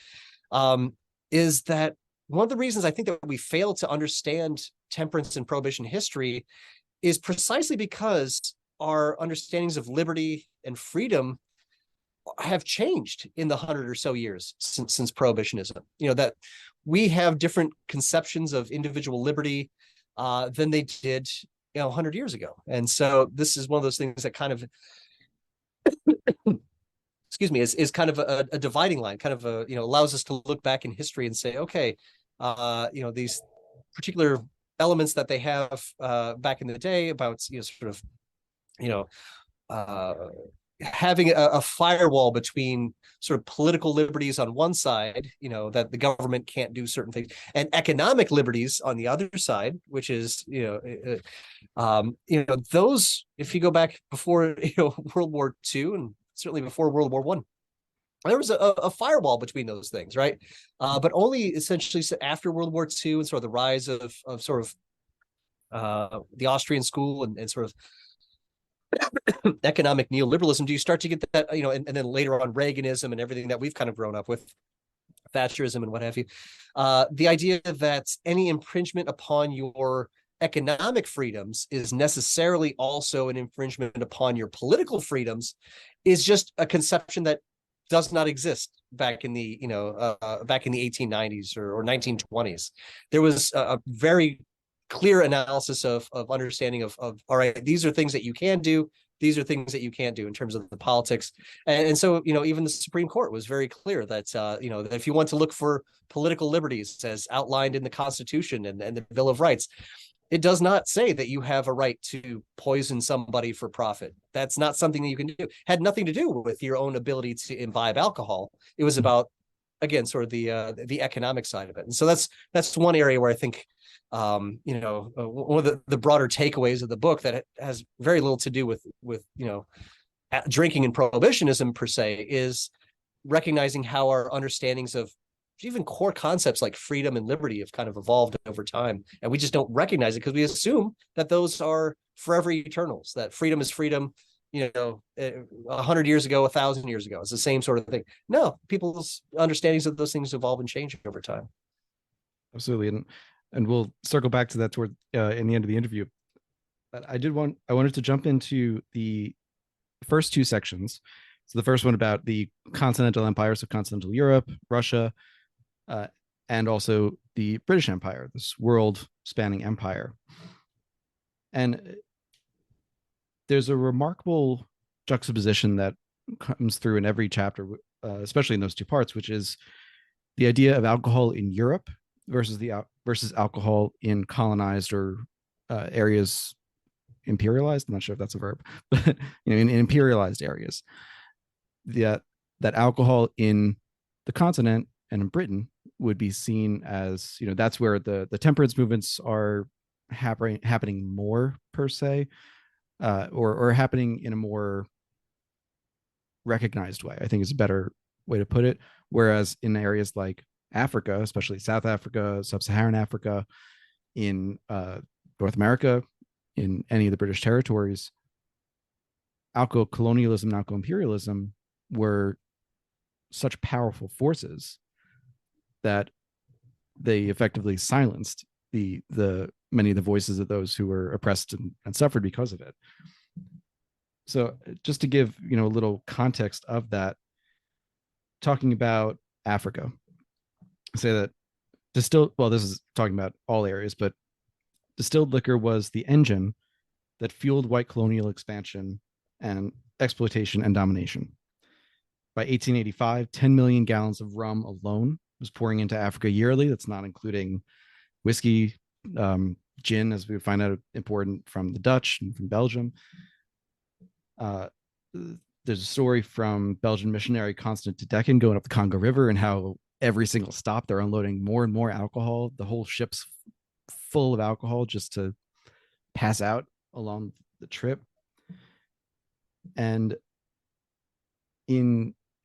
B: is that one of the reasons I think that we fail to understand temperance and prohibition history is precisely because our understandings of liberty and freedom have changed in the 100 or so years since prohibitionism. That we have different conceptions of individual liberty than they did 100 years ago. And so this is one of those things that kind of excuse me, is kind of a dividing line, kind of allows us to look back in history and say, okay, these particular elements that they have back in the day about sort of uh, having a firewall between sort of political liberties on one side, that the government can't do certain things, and economic liberties on the other side, which is, those, if you go back before, World War II and certainly before World War I, there was a firewall between those things, right? But only essentially after World War II and sort of the rise of sort of the Austrian school and sort of economic neoliberalism, do you start to get that, and then later on Reaganism and everything that we've kind of grown up with, Thatcherism and what have you, the idea that any infringement upon your economic freedoms is necessarily also an infringement upon your political freedoms is just a conception that does not exist back in the back in the 1890s or 1920s. There was a very clear analysis of understanding of all right, these are things that you can do, these are things that you can't do in terms of the politics. And so even the Supreme Court was very clear that that if you want to look for political liberties as outlined in the Constitution and the Bill of Rights, it does not say that you have a right to poison somebody for profit. That's not something that you can do. It had nothing to do with your own ability to imbibe alcohol. It was about, again, sort of the economic side of it. And so that's one area where I think one of the broader takeaways of the book that has very little to do with drinking and prohibitionism per se is recognizing how our understandings of even core concepts like freedom and liberty have kind of evolved over time, and we just don't recognize it because we assume that those are forever eternals, that freedom is freedom 100 years ago, 1,000 years ago. It's the same sort of thing. No, people's understandings of those things evolve and change over time.
A: Absolutely. And we'll circle back to that toward in the end of the interview. But I wanted to jump into the first two sections. So the first one about the continental empires of continental Europe, Russia, and also the British Empire, this world-spanning empire. And there's a remarkable juxtaposition that comes through in every chapter, especially in those two parts, which is the idea of alcohol in Europe versus alcohol in colonized or areas imperialized. I'm not sure if that's a verb, but in imperialized areas. That alcohol in the continent and in Britain would be seen as, that's where the temperance movements are happening more per se, or happening in a more recognized way, I think is a better way to put it. Whereas in areas like Africa, especially South Africa, Sub-Saharan Africa, in North America, in any of the British territories, alco-colonialism and alco-imperialism were such powerful forces that they effectively silenced the many of the voices of those who were oppressed and suffered because of it. So just to give a little context of that, talking about Africa, say that this is talking about all areas, but distilled liquor was the engine that fueled white colonial expansion and exploitation and domination. By 1885, 10 million gallons of rum alone was pouring into Africa yearly. That's not including whiskey, gin, as we find out important from the Dutch and from Belgium. There's a story from Belgian missionary Constant de Decken going up the Congo River and how every single stop they're unloading more and more alcohol. The whole ship's full of alcohol just to pass out along the trip. And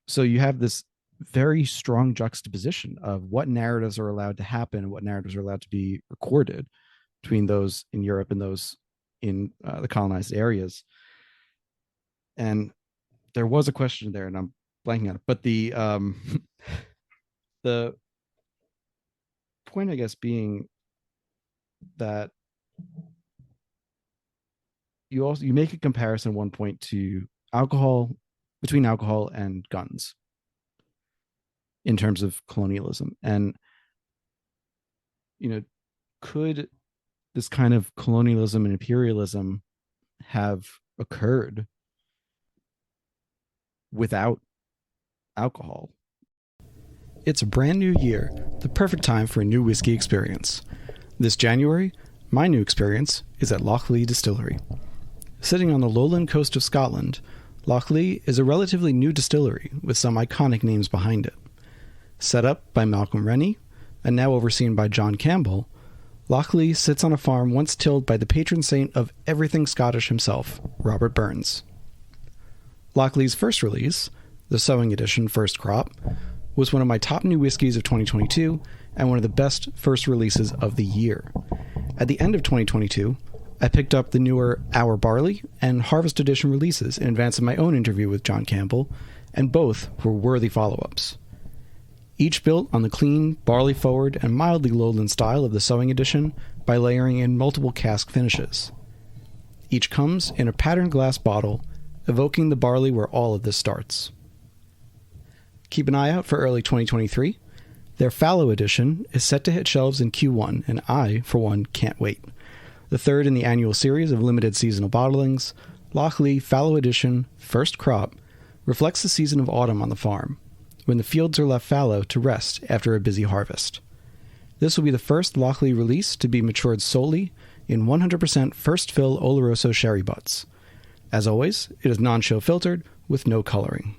A: so you have this very strong juxtaposition of what narratives are allowed to happen and what narratives are allowed to be recorded between those in Europe and those in the colonized areas. And there was a question there, and I'm blanking on it, but the the point, I guess, being that you make a comparison at one point to alcohol, between alcohol and guns in terms of colonialism. And could this kind of colonialism and imperialism have occurred without alcohol? It's a brand new year, the perfect time for a new whiskey experience. This January, my new experience is at Lochlee Distillery. Sitting on the lowland coast of Scotland, Lochlee is a relatively new distillery with some iconic names behind it. Set up by Malcolm Rennie, and now overseen by John Campbell, Lochlee sits on a farm once tilled by the patron saint of everything Scottish himself, Robert Burns. Lochlee's first release, the Sowing Edition First Crop, was one of my top new whiskies of 2022 and one of the best first releases of the year. At the end of 2022, I picked up the newer Our Barley and Harvest Edition releases in advance of my own interview with John Campbell, and both were worthy follow-ups. Each built on the clean, barley-forward, and mildly lowland style of the Sowing Edition by layering in multiple cask finishes. Each comes in a patterned glass bottle, evoking the barley where all of this starts. Keep an eye out for early 2023. Their Fallow Edition is set to hit shelves in Q1, and I, for one, can't wait. The third in the annual series of limited seasonal bottlings, Lochlee Fallow Edition First Crop reflects the season of autumn on the farm, when the fields are left fallow to rest after a busy harvest. This will be the first Lochlee release to be matured solely in 100% first fill Oloroso sherry butts. As always, it is non-chill filtered with no coloring.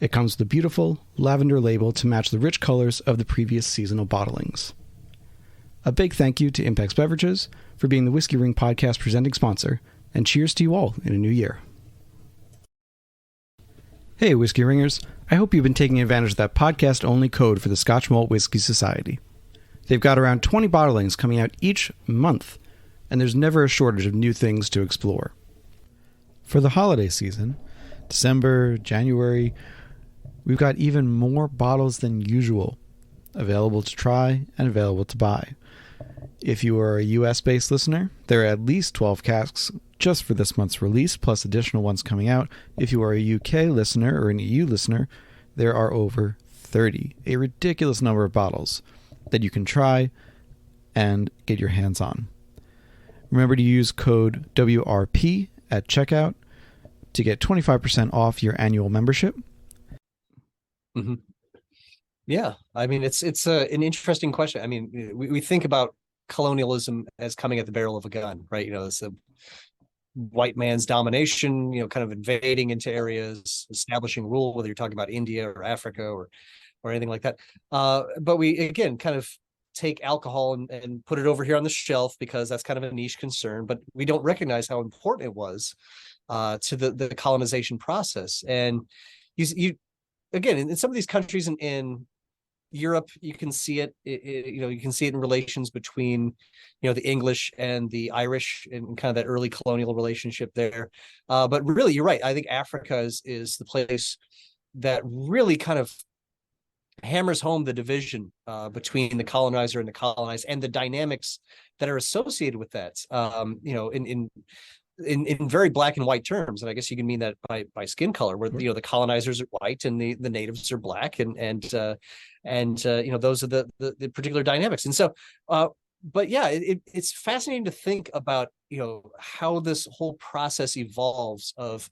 A: It comes with a beautiful lavender label to match the rich colors of the previous seasonal bottlings. A big thank you to Impex Beverages for being the Whiskey Ring podcast presenting sponsor, and cheers to you all in a new year. Hey, Whiskey Ringers. I hope you've been taking advantage of that podcast-only code for the Scotch Malt Whiskey Society. They've got around 20 bottlings coming out each month, and there's never a shortage of new things to explore. For the holiday season, December, January, we've got even more bottles than usual available to try and available to buy. If you are a US-based listener, there are at least 12 casks just for this month's release, plus additional ones coming out. If you are a UK listener or an EU listener, there are over 30, a ridiculous number of bottles that you can try and get your hands on. Remember to use code WRP at checkout to get 25% off your annual membership.
B: Mm-hmm. Yeah, I mean, it's an interesting question. I mean, we think about colonialism as coming at the barrel of a gun, right? It's a white man's domination, kind of invading into areas, establishing rule, whether you're talking about India or Africa or anything like that. But we, again, kind of take alcohol and put it over here on the shelf because that's kind of a niche concern, but we don't recognize how important it was to the colonization process. And you again, in some of these countries in Europe, you can see it, you can see it in relations between, the English and the Irish and kind of that early colonial relationship there. But really, you're right. I think Africa is the place that really kind of hammers home the division between the colonizer and the colonized and the dynamics that are associated with that, in very black and white terms. And I guess you can mean that by skin color, where the colonizers are white and the natives are black, and those are the particular dynamics. And so but yeah, it's fascinating to think about how this whole process evolves of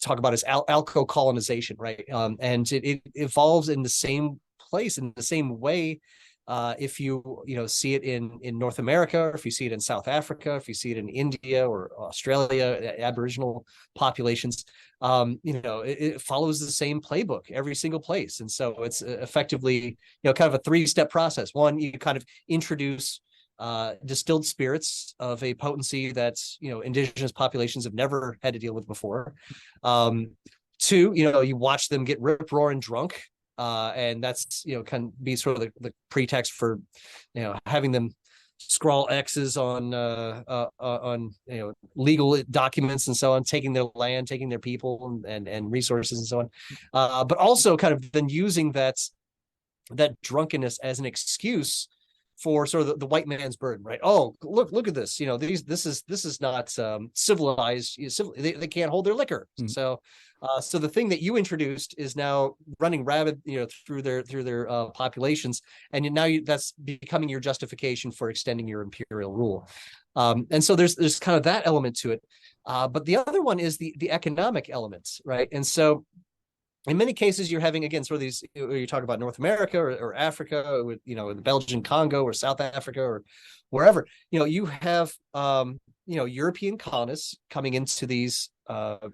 B: talk about as alco-colonization, right? And it evolves in the same place, in the same way. If you see it in North America, or if you see it in South Africa, if you see it in India or Australia, Aboriginal populations, it follows the same playbook every single place. And so it's effectively, kind of a three-step process. One, you kind of introduce distilled spirits of a potency that indigenous populations have never had to deal with before. Two, you watch them get rip-roaring drunk. And that's can be sort of the pretext for having them scrawl X's on legal documents and so on, taking their land, taking their people and resources and so on, but also kind of then using that drunkenness as an excuse for sort of the white man's burden, right? Oh, look at this. This is not civilized. They can't hold their liquor. So the thing that you introduced is now running rabid, through their populations, and now that's becoming your justification for extending your imperial rule. And so there's kind of that element to it. But the other one is the economic elements, right? And so in many cases, you're having, again, sort of these, you talk about North America or Africa, or, the Belgian Congo or South Africa or wherever, you have, European colonists coming into these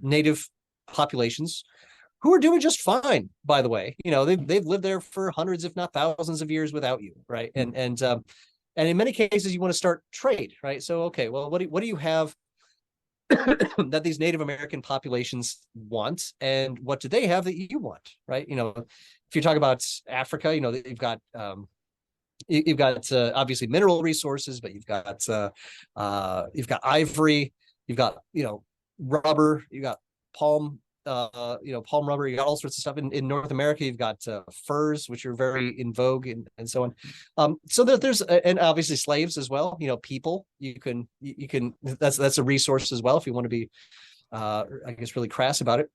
B: native populations who are doing just fine, by the way. They've lived there for hundreds, if not thousands of years without you, right? And in many cases, you want to start trade, right? So, okay, well, what do you have that these Native American populations want, and what do they have that you want, right? If you talk about Africa, you've got obviously mineral resources, but you've got ivory, you've got rubber, you got palm rubber, you got all sorts of stuff. In North America, you've got furs, which are very in vogue, and so on. So there's and obviously slaves as well. People, you can that's a resource as well if you want to be, I guess, really crass about it.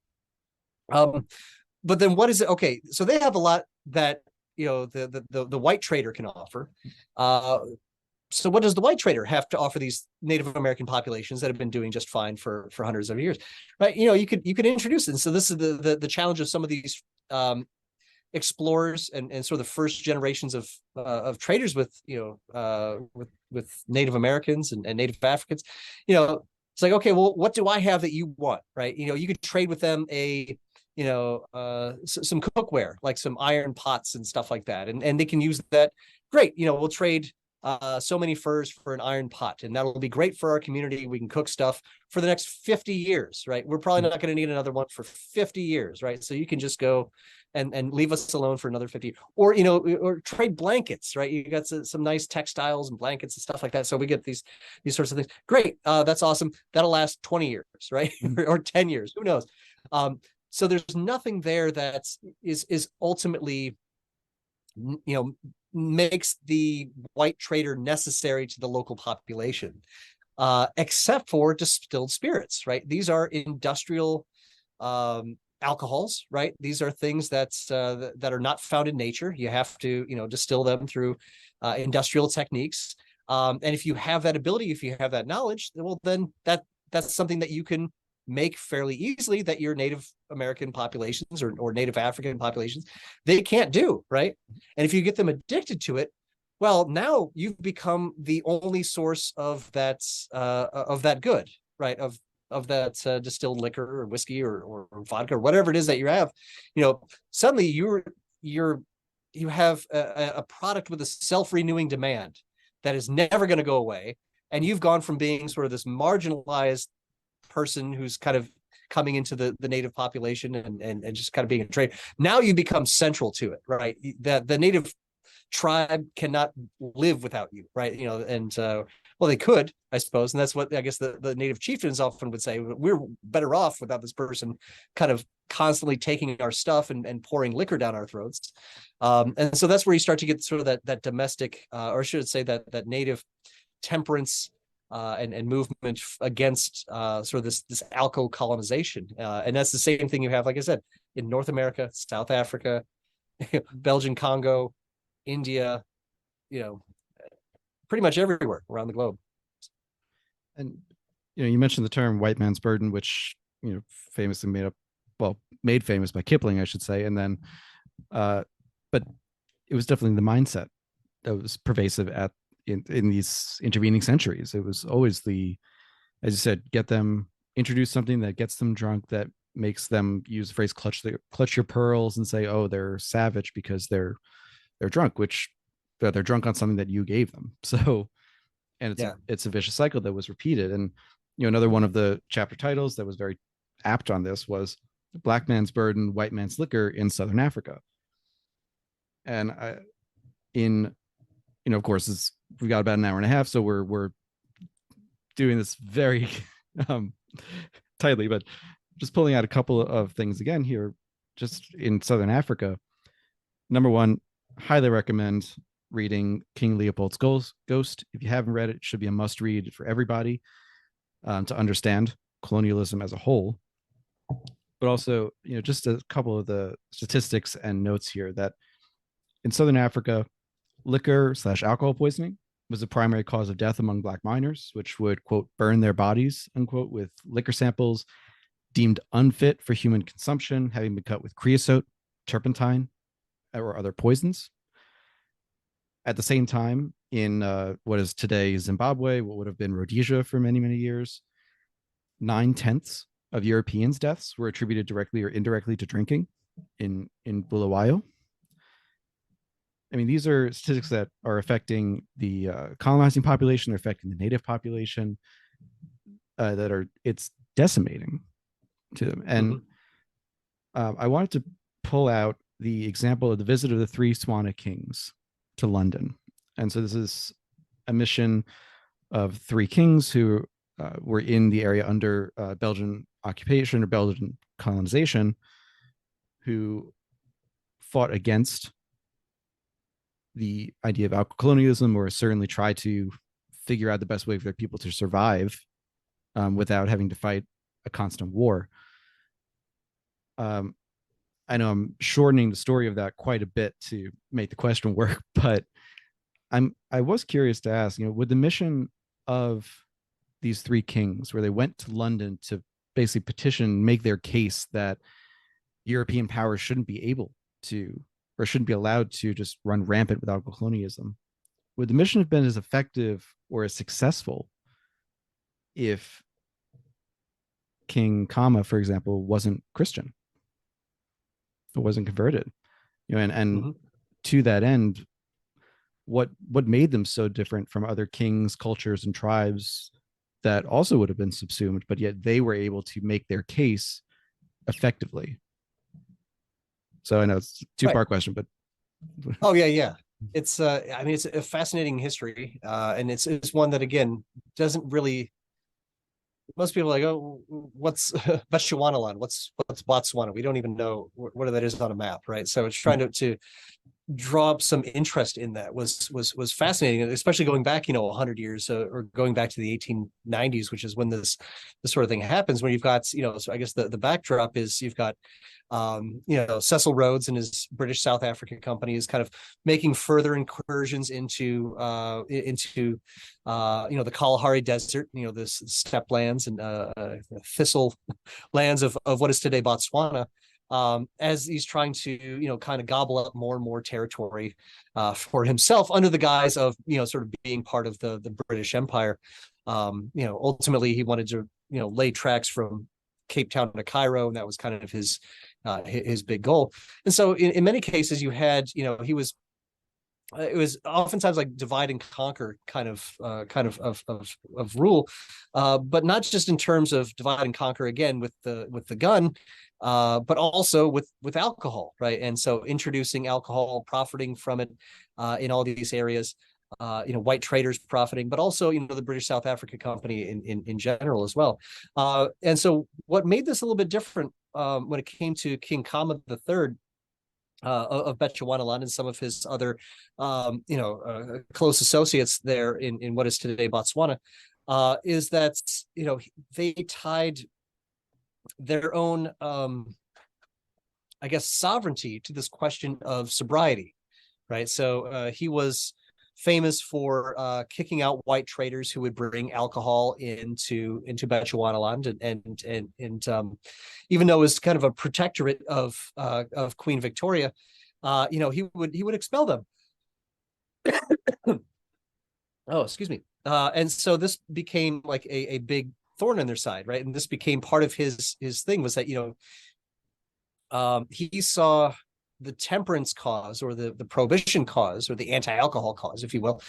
B: But then what is it? Okay, so they have a lot that the white trader can offer. So what does the white trader have to offer these Native American populations that have been doing just fine for hundreds of years, right? You could introduce it. And so this is the challenge of some of these explorers and sort of the first generations of traders with Native Americans and Native Africans. It's like, okay, well, what do I have that you want, right? You could trade with them some cookware, like some iron pots and stuff like that, and they can use that. Great, we'll trade so many furs for an iron pot, and that'll be great for our community. We can cook stuff for the next 50 years, right? We're probably not going to need another one for 50 years, right? So you can just go and leave us alone for another 50, or or trade blankets, right? You got some nice textiles and blankets and stuff like that. So we get these sorts of things. Great, that's awesome. That'll last 20 years, right? or 10 years, who knows? So there's nothing there that is ultimately, makes the white trader necessary to the local population, except for distilled spirits, right? These are industrial alcohols, right? These are things that are not found in nature. You have to, distill them through industrial techniques. And if you have that ability, if you have that knowledge, well, then that's something that you can make fairly easily that your Native American populations or Native African populations, they can't do, right? And if you get them addicted to it, well, now you've become the only source of that good, right? Of that distilled liquor or whiskey or vodka or whatever it is that you have. Suddenly you have a product with a self-renewing demand that is never going to go away, and you've gone from being sort of this marginalized person who's kind of coming into the native population and just kind of being a trade. Now you become central to it, right? The native tribe cannot live without you, right? Well, they could, I suppose, and that's what I guess the native chieftains often would say. We're better off without this person kind of constantly taking our stuff and pouring liquor down our throats. And so that's where you start to get sort of that domestic, or I should say that native temperance and movement against sort of this alco-colonization. And that's the same thing you have, like I said, in North America, South Africa, Belgian Congo, India, pretty much everywhere around the globe.
A: And you mentioned the term white man's burden, which famously made famous by Kipling, I should say. And then but it was definitely the mindset that was pervasive in these intervening centuries. It was always as you said, introduce something that gets them drunk, that makes them use the phrase clutch your pearls and say, oh, they're savage because they're drunk, which they're drunk on something that you gave them. So, and it's a vicious cycle that was repeated. And another one of the chapter titles that was very apt on this was Black Man's Burden, White Man's Liquor in Southern Africa. And of course, we got about an hour and a half, so we're doing this very tightly, but just pulling out a couple of things again here, just in Southern Africa. Number one, highly recommend reading King Leopold's Ghost. If you haven't read it, it should be a must read for everybody to understand colonialism as a whole. But also, just a couple of the statistics and notes here that in Southern Africa, liquor/alcohol poisoning was the primary cause of death among Black miners, which would, quote, burn their bodies, unquote, with liquor samples deemed unfit for human consumption, having been cut with creosote, turpentine, or other poisons. At the same time, in what is today Zimbabwe, what would have been Rhodesia for many, many years, 9/10 of Europeans' deaths were attributed directly or indirectly to drinking in Bulawayo. I mean, these are statistics that are affecting the colonizing population, they're affecting the native population, it's decimating to them. And I wanted to pull out the example of the visit of the three Swana kings to London. And so this is a mission of three kings who were in the area under Belgian occupation or Belgian colonization, who fought against the idea of alco-colonialism, or certainly try to figure out the best way for their people to survive without having to fight a constant war. I know I'm shortening the story of that quite a bit to make the question work, but I was curious to ask, would the mission of these three kings, where they went to London to basically petition, make their case that European powers shouldn't be able to, or shouldn't be allowed to, just run rampant with alco-colonialism, would the mission have been as effective or as successful if King Kama, for example, wasn't Christian, or wasn't converted? And to that end, what made them so different from other kings, cultures, and tribes that also would have been subsumed, but yet they were able to make their case effectively? So I know it's a two-part question, but
B: yeah. It's I mean, it's a fascinating history, and it's one that, again, doesn't really. Most people are like, oh, what's Bechuanaland? What's Botswana? We don't even know what that is on a map, right? So it's trying to draw up some interest in that was fascinating, especially going back 100 years, or going back to the 1890s, which is when this sort of thing happens, when you've got so I guess the backdrop is you've got Cecil Rhodes and his British South Africa Company is kind of making further incursions into the Kalahari Desert, this steppe lands and thistle lands of what is today Botswana, as he's trying to kind of gobble up more and more territory for himself under the guise of sort of being part of the British Empire. Ultimately he wanted to lay tracks from Cape Town to Cairo, and that was kind of his big goal. And so in many cases you had it was oftentimes like divide and conquer kind of rule, but not just in terms of divide and conquer, again, with the gun, but also with alcohol, right? And so introducing alcohol, profiting from it in all these areas, white traders profiting, but also the British South Africa Company in general as well. And so what made this a little bit different when it came to King Kama III of Bechuanaland and some of his other close associates there in what is today Botswana, is that they tied their own I guess sovereignty to this question of sobriety, right? So he was famous for kicking out white traders who would bring alcohol into Bechuanaland, and even though it was kind of a protectorate of Queen Victoria, he would expel them. Oh, excuse me. And so this became like a big thorn in their side, right? And this became part of his thing, was that he saw the temperance cause, or the prohibition cause, or the anti-alcohol cause, if you will,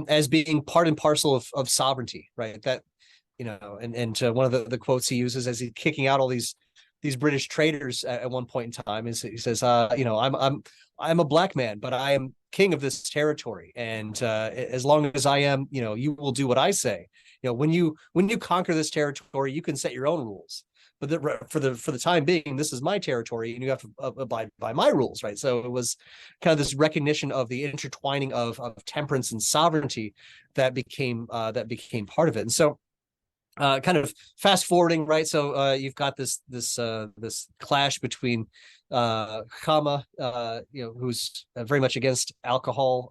B: as being part and parcel of sovereignty, right? That and one of the quotes he uses as he's kicking out all these British traders at one point in time is, he says, I'm a black man, but I am king of this territory, and as long as I am, you will do what I say. When you conquer this territory, you can set your own rules, but for the time being, this is my territory, and you have to abide by my rules, right? So it was kind of this recognition of the intertwining of temperance and sovereignty that became part of it. And so kind of fast forwarding, right? So you've got this clash between Kama, who's very much against alcohol,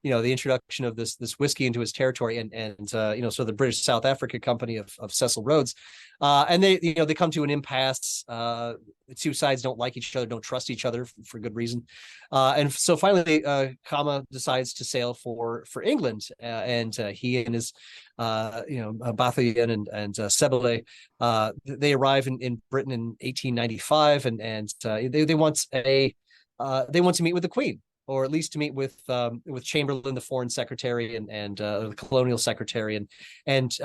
B: the introduction of this whiskey into his territory, and so the British South Africa Company of Cecil Rhodes, and they come to an impasse. The two sides don't like each other, don't trust each other for good reason, and so finally, Kama decides to sail for England, and he and his Bathian and Sebele, they arrive in Britain in 1895, and they want to meet with the Queen, or at least to meet with Chamberlain, the Foreign Secretary, and the Colonial Secretary, and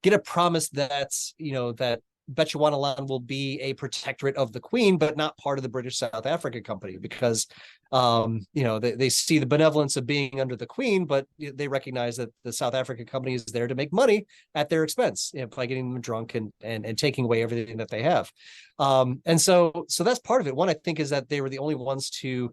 B: get a promise that that Bechuanaland will be a protectorate of the Queen, but not part of the British South Africa Company, because they see the benevolence of being under the Queen, but they recognize that the South Africa Company is there to make money at their expense, by getting them drunk and taking away everything that they have. And so that's part of it. One, I think, is that they were the only ones to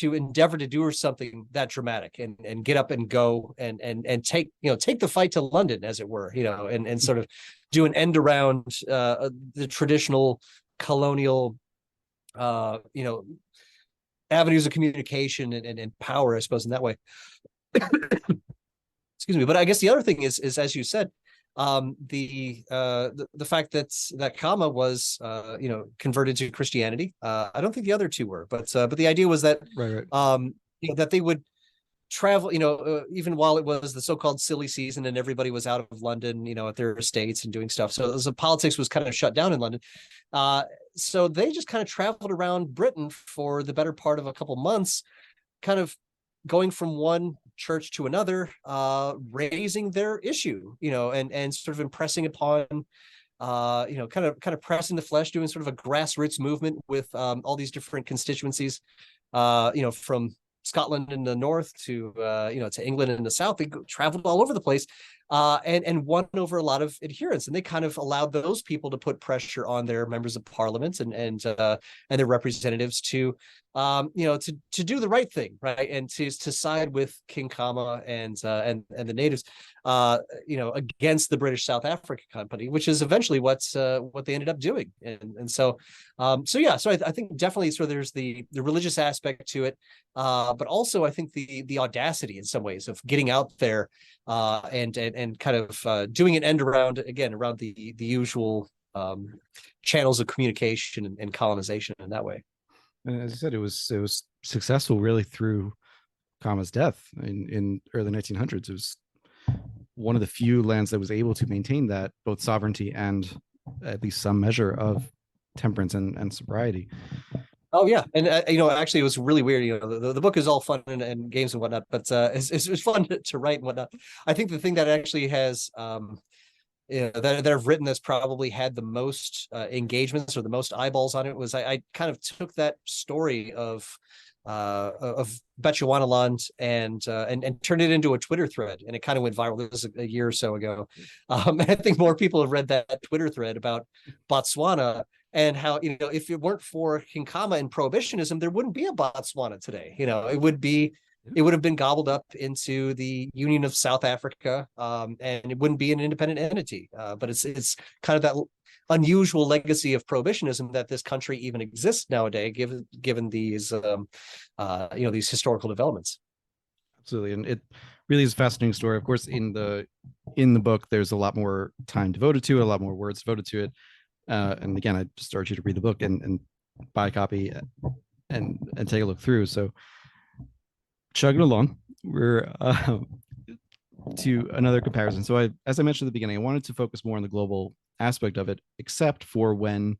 B: endeavor to do something that dramatic and get up and go and take the fight to London, as it were, and sort of do an end around the traditional colonial avenues of communication and power, I suppose, in that way. Excuse me. But I guess the other thing is as you said, the fact that Kama was converted to Christianity. I don't think the other two were, but the idea was that
A: Right.
B: that they would travel, even while it was the so-called silly season and everybody was out of London, at their estates and doing stuff. So politics was kind of shut down in London. So they just kind of traveled around Britain for the better part of a couple months, kind of going from one church to another, raising their issue, and sort of impressing upon, kind of pressing the flesh, doing sort of a grassroots movement with all these different constituencies, from Scotland in the north to to England in the south. They traveled all over the place, and won over a lot of adherents, and they kind of allowed those people to put pressure on their members of parliament and their representatives to do the right thing, right, and to side with King Kama and the natives, against the British South Africa Company, which is eventually what they ended up doing, and so I think definitely sort of there's the religious aspect to it, but also I think the audacity in some ways of getting out there and kind of doing an end around the usual channels of communication and colonization in that way.
A: And as I said, it was successful really through Kama's death in early 1900s. It was one of the few lands that was able to maintain that both sovereignty and at least some measure of temperance and sobriety.
B: Oh yeah, and actually, it was really weird. The book is all fun and games and whatnot, but it's fun to write and whatnot. I think the thing that actually has that I've written that's probably had the most engagements or the most eyeballs on it was I kind of took that story of Bechuanaland and turned it into a Twitter thread, and it kind of went viral. This was a year or so ago. I think more people have read that Twitter thread about Botswana and how, if it weren't for King Kama and prohibitionism, there wouldn't be a Botswana today. It would have been gobbled up into the Union of South Africa, and it wouldn't be an independent entity. But it's kind of that unusual legacy of prohibitionism that this country even exists nowadays, given these these historical developments.
A: Absolutely, and it really is a fascinating story. Of course, in the book, there's a lot more time devoted to it, a lot more words devoted to it. And again, I just urge you to read the book and buy a copy and take a look through. So, chugging along, we're to another comparison. So, as I mentioned at the beginning, I wanted to focus more on the global aspect of it, except for when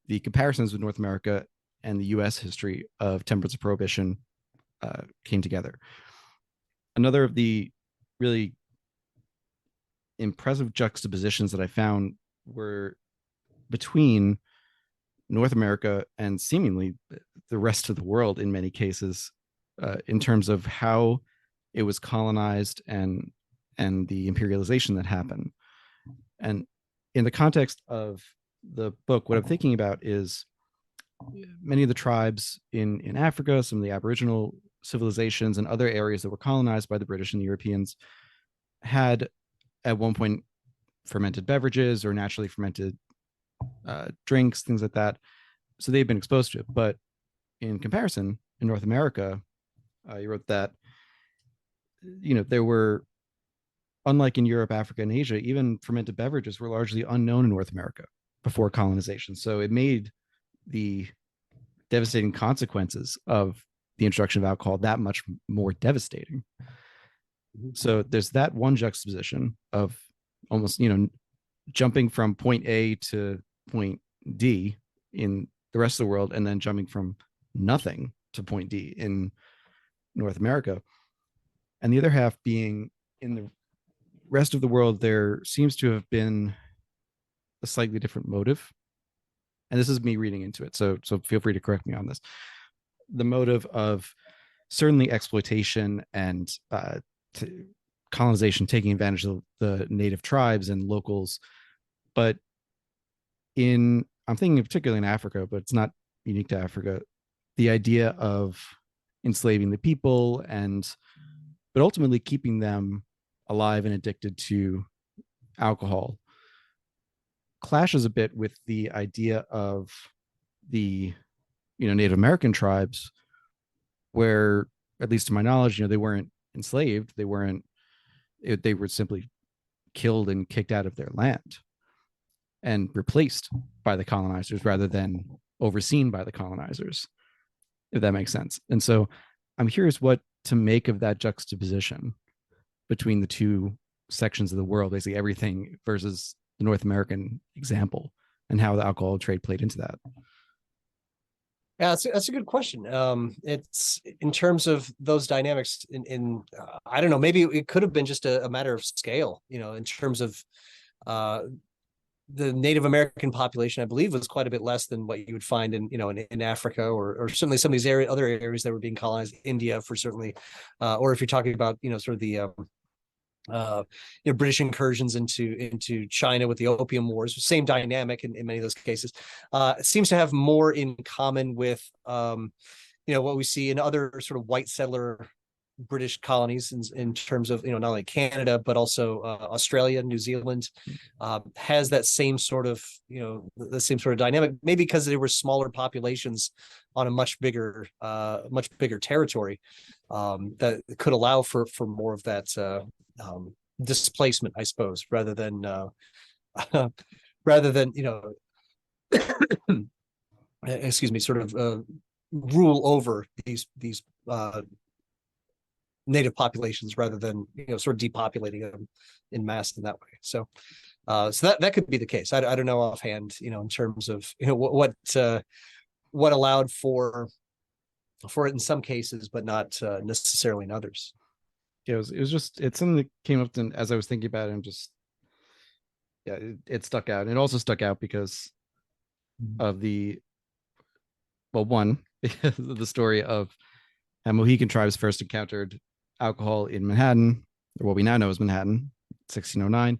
A: the comparisons with North America and the U.S. history of temperance and prohibition came together. Another of the really impressive juxtapositions that I found were between North America and seemingly the rest of the world in many cases, in terms of how it was colonized and the imperialization that happened. And in the context of the book, what I'm thinking about is many of the tribes in Africa, some of the Aboriginal civilizations and other areas that were colonized by the British and the Europeans had at one point fermented beverages or naturally fermented drinks, things like that. So they've been exposed to it. But in comparison, in North America, you wrote that, there were, unlike in Europe, Africa, and Asia, even fermented beverages were largely unknown in North America before colonization. So it made the devastating consequences of the introduction of alcohol that much more devastating. So there's that one juxtaposition of almost, jumping from point A to point D in the rest of the world, and then jumping from nothing to point D in North America. And the other half being in the rest of the world, there seems to have been a slightly different motive. And this is me reading into it. So feel free to correct me on this. The motive of certainly exploitation and colonization, taking advantage of the native tribes and locals. But I'm thinking particularly in Africa, but it's not unique to Africa, the idea of enslaving the people but ultimately keeping them alive and addicted to alcohol clashes a bit with the idea of the Native American tribes, where, at least to my knowledge, they weren't enslaved, they were simply killed and kicked out of their land and replaced by the colonizers rather than overseen by the colonizers, if that makes sense. And so I'm curious what to make of that juxtaposition between the two sections of the world, basically everything versus the North American example, and how the alcohol trade played into that.
B: Yeah, that's a good question. It's in terms of those dynamics I don't know, maybe it could have been just a matter of scale, in terms of the Native American population, I believe, was quite a bit less than what you would find in Africa, or certainly some of these other areas that were being colonized, India for certainly, or if you're talking about sort of the British incursions into China with the Opium Wars, same dynamic in many of those cases. It seems to have more in common with what we see in other sort of white settler British colonies in terms of not only Canada but also Australia, New Zealand, has that same sort of the same sort of dynamic. Maybe because they were smaller populations on a much bigger territory, that could allow for more of that displacement, I suppose, rather than excuse me, sort of rule over these native populations rather than sort of depopulating them in mass in that way. So that could be the case. I don't know offhand, in terms of what allowed for it in some cases, but not necessarily in others.
A: Yeah, it's something that came up as I was thinking about it, and just it stuck out. And it also stuck out because of because of the story of how Mohican tribes first encountered alcohol in Manhattan, or what we now know as Manhattan, 1609.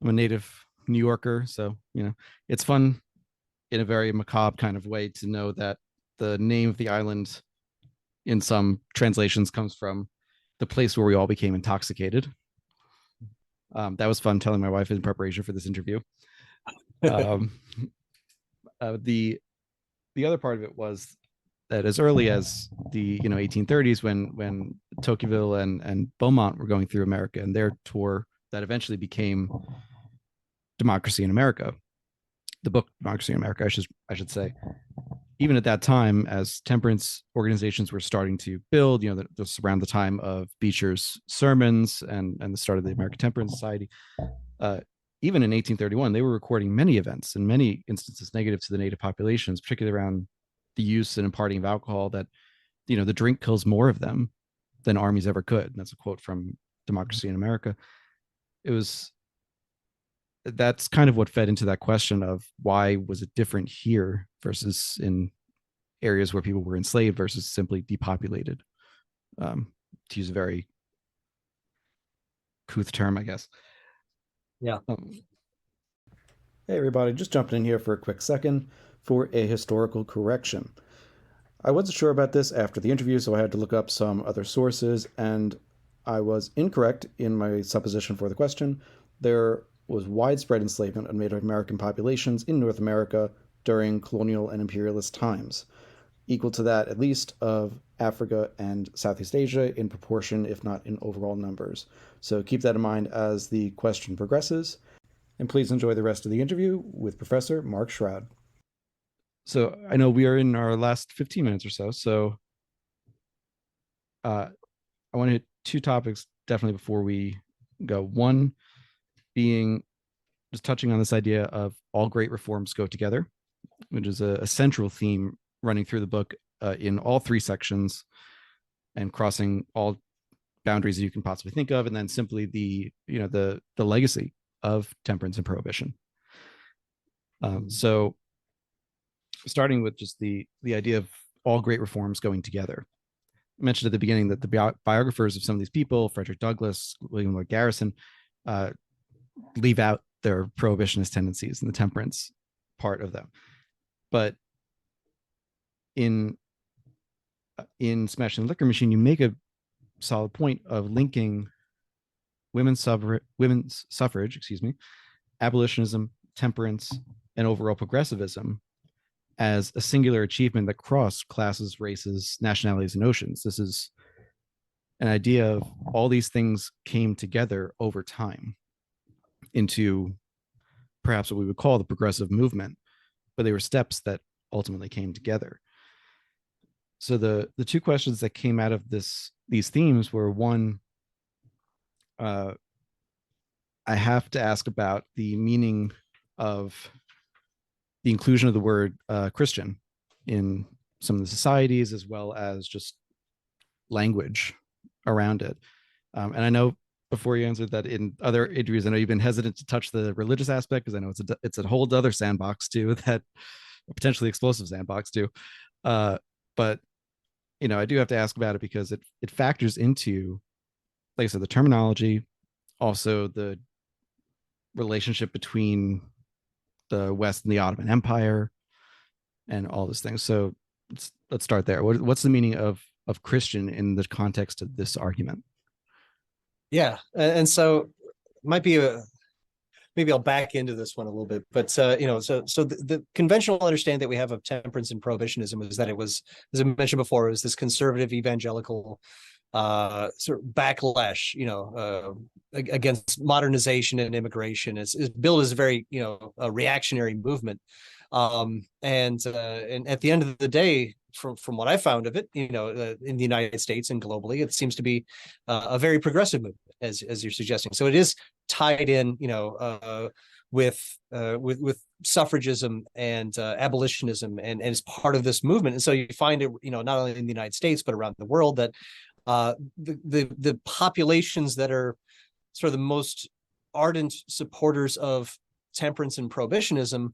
A: I'm a native New Yorker, so it's fun in a very macabre kind of way to know that the name of the island in some translations comes from the place where we all became intoxicated. That was fun telling my wife in preparation for this interview. The other part of it was that as early as the 1830s, when Tocqueville and Beaumont were going through America and their tour that eventually became Democracy in America, the book Democracy in America, I should say. Even at that time, as temperance organizations were starting to build, this around the time of Beecher's sermons and the start of the American Temperance Society, even in 1831, they were recording many events, in many instances negative to the native populations, particularly around the use and imparting of alcohol, that the drink kills more of them than armies ever could. And that's a quote from Democracy in America. That's kind of what fed into that question of why was it different here versus in areas where people were enslaved versus simply depopulated, to use a very couth term, I guess.
B: Yeah.
C: Hey everybody, just jumping in here for a quick second for a historical correction. I wasn't sure about this after the interview, so I had to look up some other sources, and I was incorrect in my supposition for the question. There was widespread enslavement of Native American populations in North America during colonial and imperialist times, equal to that at least of Africa and Southeast Asia in proportion, if not in overall numbers. So keep that in mind as the question progresses. And please enjoy the rest of the interview with Professor Mark Schrad.
A: So I know we are in our last 15 minutes or so. So I want to hit two topics definitely before we go. One being just touching on this idea of all great reforms go together, which is a central theme running through the book in all three sections and crossing all boundaries you can possibly think of, and then simply the legacy of temperance and prohibition. So starting with just the idea of all great reforms going together. I mentioned at the beginning that the biographers of some of these people, Frederick Douglass, William Lloyd Garrison, leave out their prohibitionist tendencies and the temperance part of them. But in Smashing the Liquor Machine, you make a solid point of linking women's suffrage, abolitionism, temperance, and overall progressivism as a singular achievement that crossed classes, races, nationalities, and oceans. This is an idea of all these things came together over time into perhaps what we would call the progressive movement, but they were steps that ultimately came together. So the two questions that came out of these themes were, one, I have to ask about the meaning of the inclusion of the word Christian in some of the societies, as well as just language around it. And I know before you answered that in other interviews, I know you've been hesitant to touch the religious aspect because I know it's a whole other sandbox too, that potentially explosive sandbox too. But I do have to ask about it because it factors into, like I said, the terminology, also the relationship between the West and the Ottoman Empire, and all those things. So let's start there. What's the meaning of Christian in the context of this argument?
B: Yeah, and so might be maybe I'll back into this one a little bit, but so the conventional understanding that we have of temperance and prohibitionism is that it was, as I mentioned before, it was this conservative evangelical sort of backlash, against modernization and immigration. It's billed as a very, a reactionary movement. And at the end of the day, from what I found of it, in the United States and globally, it seems to be a very progressive movement, as you're suggesting. So it is tied in, with suffragism and abolitionism, and is part of this movement. And so you find it, not only in the United States but around the world, that the populations that are sort of the most ardent supporters of temperance and prohibitionism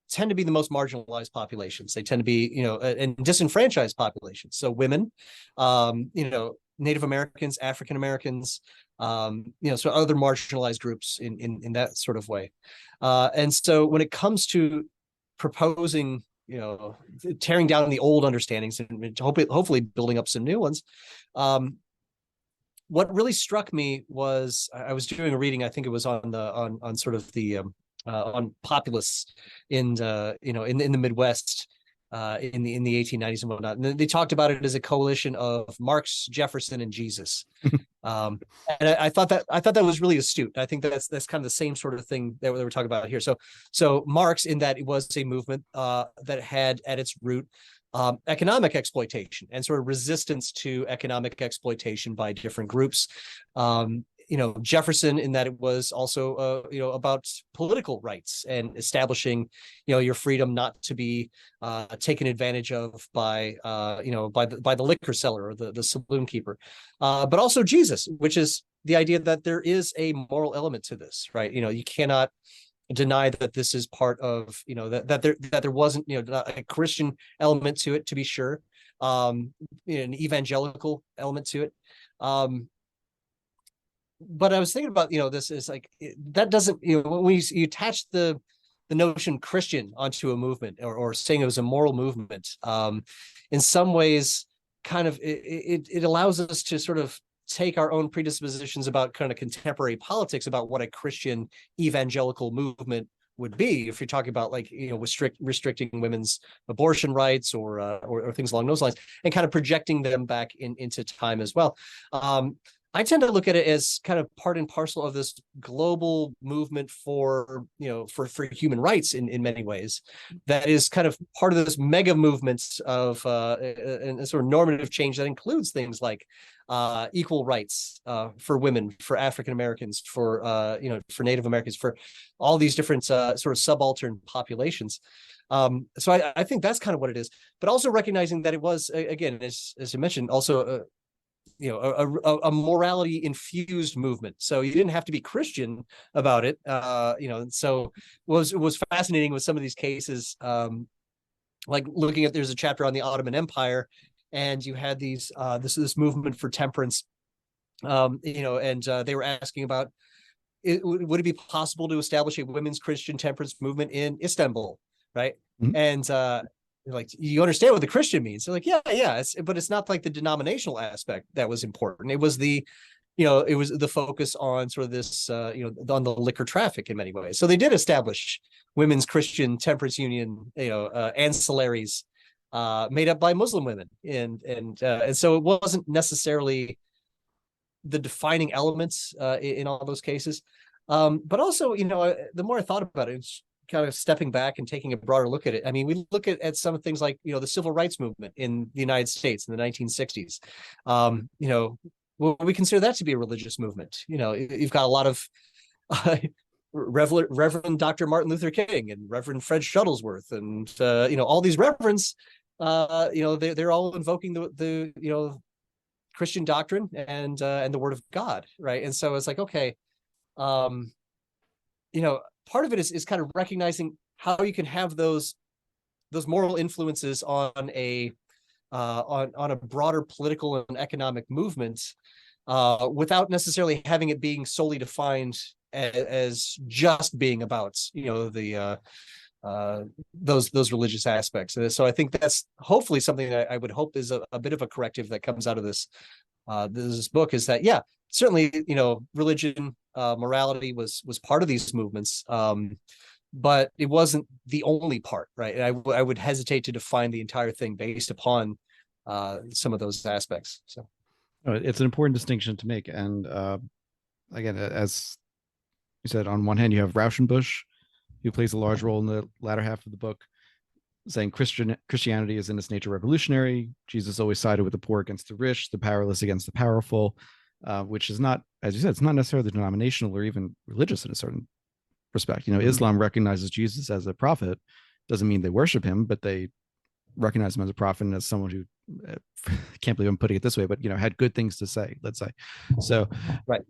B: tend to be the most marginalized populations. They tend to be, and disenfranchised populations. So women, Native Americans, African Americans, so other marginalized groups in that sort of way. And so when it comes to proposing, tearing down the old understandings and hopefully building up some new ones, what really struck me was I was doing a reading. I think it was on sort of the on populists in the Midwest in the 1890s and whatnot. And they talked about it as a coalition of Marx, Jefferson, and Jesus. And I thought that was really astute. I think that's kind of the same sort of thing that we're talking about here. So Marx, in that it was a movement that had at its root economic exploitation and sort of resistance to economic exploitation by different groups. Jefferson, in that it was also, about political rights and establishing, your freedom not to be taken advantage of by the liquor seller or the saloon keeper. But also Jesus, which is the idea that there is a moral element to this, right? You cannot deny that this is part of, that there wasn't, a Christian element to it, to be sure, an evangelical element to it. But I was thinking about, this is like, that doesn't, when you attach the the notion Christian onto a movement, or saying it was a moral movement, in some ways, kind of it allows us to sort of take our own predispositions about kind of contemporary politics, about what a Christian evangelical movement would be, if you're talking about, like, restricting women's abortion rights, or things along those lines, and kind of projecting them back into time as well. I tend to look at it as kind of part and parcel of this global movement for human rights in many ways, that is kind of part of this mega movement of a sort of normative change that includes things like equal rights for women, for African Americans, for Native Americans, for all these different sort of subaltern populations. So I think that's kind of what it is, but also recognizing that it was, again, as you mentioned, also a morality infused movement. So you didn't have to be Christian about it. So it was fascinating with some of these cases, like looking at, there's a chapter on the Ottoman Empire, and you had this movement for temperance, and they were asking about, would it be possible to establish a women's Christian temperance movement in Istanbul, right? Mm-hmm. And like, you understand what the Christian means? So like, yeah, but it's not like the denominational aspect that was important. It was it was the focus on sort of this, on the liquor traffic in many ways. So they did establish women's Christian temperance union, ancillaries, made up by Muslim women, and so it wasn't necessarily the defining elements in all those cases, but also, the more I thought about it, it's kind of stepping back and taking a broader look at it. I mean, we look at some things like, the civil rights movement in the United States in the 1960s. Well, we consider that to be a religious movement. You've got a lot of Reverend Dr. Martin Luther King and Reverend Fred Shuttlesworth, and all these reverends. They're all invoking the Christian doctrine and the Word of God, right? And so it's like, okay, part of it is kind of recognizing how you can have those moral influences on a broader political and economic movement, without necessarily having it being solely defined as just being about those religious aspects. And so I think that's hopefully something that I would hope is a bit of a corrective that comes out of this book, is that, yeah, certainly, religion, morality was part of these movements, but it wasn't the only part, right? And I would hesitate to define the entire thing based upon some of those aspects. So
A: it's an important distinction to make. And again, as you said, on one hand, you have Rauschenbusch, who plays a large role in the latter half of the book, saying Christianity is in its nature revolutionary. Jesus always sided with the poor against the rich, the powerless against the powerful, which is not, as you said, it's not necessarily denominational or even religious in a certain respect. Islam recognizes Jesus as a prophet. Doesn't mean they worship him, but they recognize him as a prophet and as someone who, can't believe I'm putting it this way, but had good things to say, let's say. So
B: right.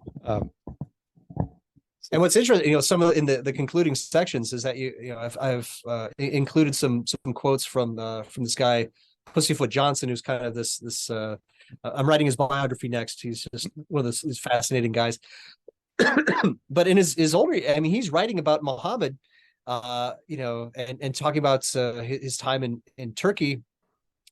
B: And what's interesting, some of in the concluding sections is that I've included some quotes from this guy Pussyfoot Johnson, who's kind of this. I'm writing his biography next. He's just one of these fascinating guys. But in his older, I mean, he's writing about Muhammad, and talking about his time in Turkey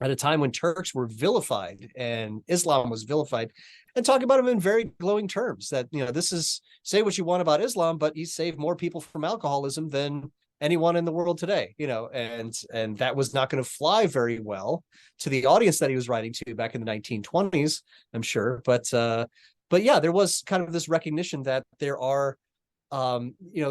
B: at a time when Turks were vilified and Islam was vilified, and talking about him in very glowing terms, that, this is, say what you want about Islam, but he saved more people from alcoholism than anyone in the world today, and that was not going to fly very well to the audience that he was writing to back in the 1920s, I'm sure. But yeah, there was kind of this recognition that there are, there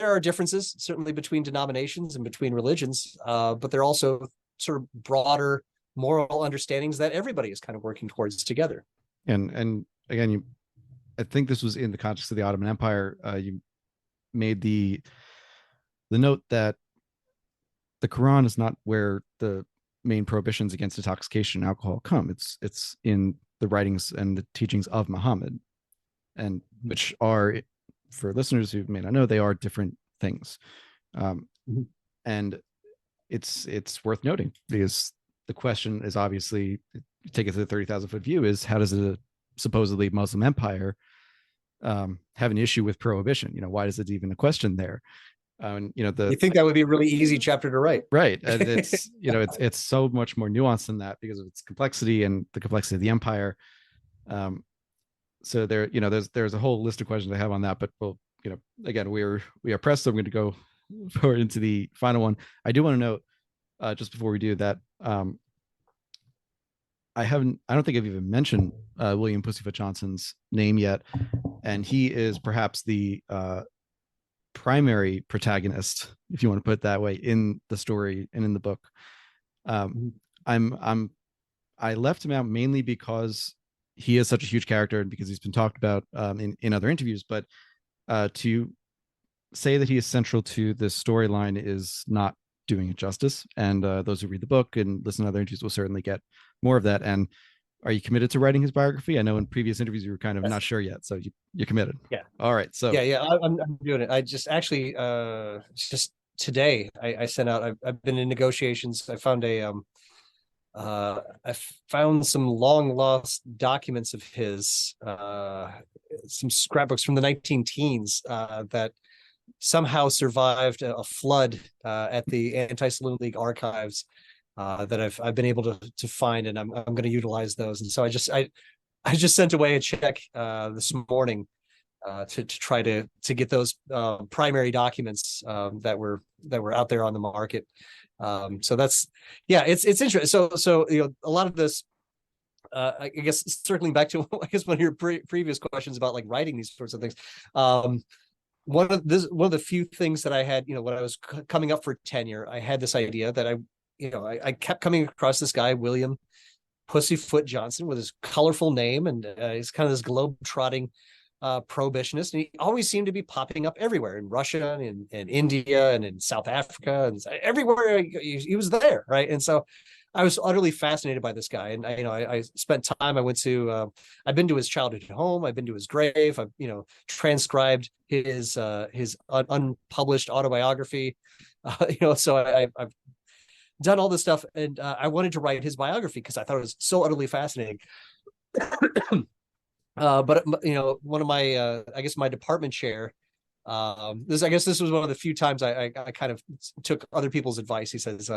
B: are differences certainly between denominations and between religions, but there are also sort of broader moral understandings that everybody is kind of working towards together.
A: And again, I think this was in the context of the Ottoman Empire. You made the note that the Quran is not where the main prohibitions against intoxication and alcohol come. It's in the writings and the teachings of Muhammad, and which are, for listeners who may not know, they are different things. And it's worth noting, because the question is, obviously, take it to the 30,000-foot view, is how does a supposedly Muslim empire have an issue with prohibition? Why is it even a question there? And
B: you think that would be a really easy chapter to write,
A: right? And it's it's so much more nuanced than that because of its complexity and the complexity of the empire. So there, there's a whole list of questions I have on that, but we'll, again, we are pressed, so I'm going to go forward into the final one. I do want to note, just before we do that, I don't think I've even mentioned William Pussyfoot Johnson's name yet, and he is perhaps the primary protagonist, if you want to put it that way, in the story and in the book. I left him out mainly because he is such a huge character and because he's been talked about in other interviews, but to say that he is central to this storyline is not doing it justice. And those who read the book and listen to other interviews will certainly get more of that. And are you committed to writing his biography? I know in previous interviews you were kind of not sure yet, so you're committed.
B: Yeah.
A: All right. So
B: I'm doing it. I just actually just today I sent out. I've been in negotiations. I found I found some long lost documents of his, some scrapbooks from the 19 teens that somehow survived a flood at the Anti-Saloon League archives that I've been able to find, and I'm going to utilize those. And so I just sent away a check this morning to try to get those primary documents that were out there on the market. So that's, it's interesting. So a lot of this, I guess circling back to one of your previous questions about like writing these sorts of things. One of the few things that I had, when I was coming up for tenure, I had this idea that I kept coming across this guy, William Pussyfoot Johnson, with his colorful name, and he's kind of this globe-trotting prohibitionist, and he always seemed to be popping up everywhere in Russia and in India and in South Africa, and everywhere he was there, right? And so I was utterly fascinated by this guy, and I spent time. I've been to his childhood home. I've been to his grave. I've transcribed his unpublished autobiography. So I've done all this stuff, and I wanted to write his biography because I thought it was so utterly fascinating. But one of my I guess my department chair, this was one of the few times I kind of took other people's advice. He says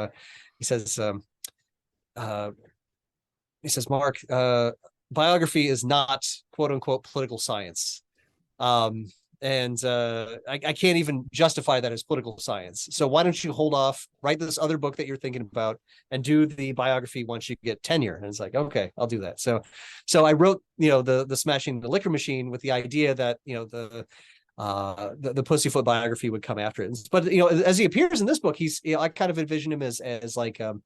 B: Mark, biography is not quote unquote political science. And I can't even justify that as political science. So why don't you hold off, write this other book that you're thinking about, and do the biography once you get tenure? And it's like, okay, I'll do that. So I wrote, the Smashing the Liquor Machine with the idea that, the Pussyfoot biography would come after it. But as he appears in this book, he's, I kind of envision him as like in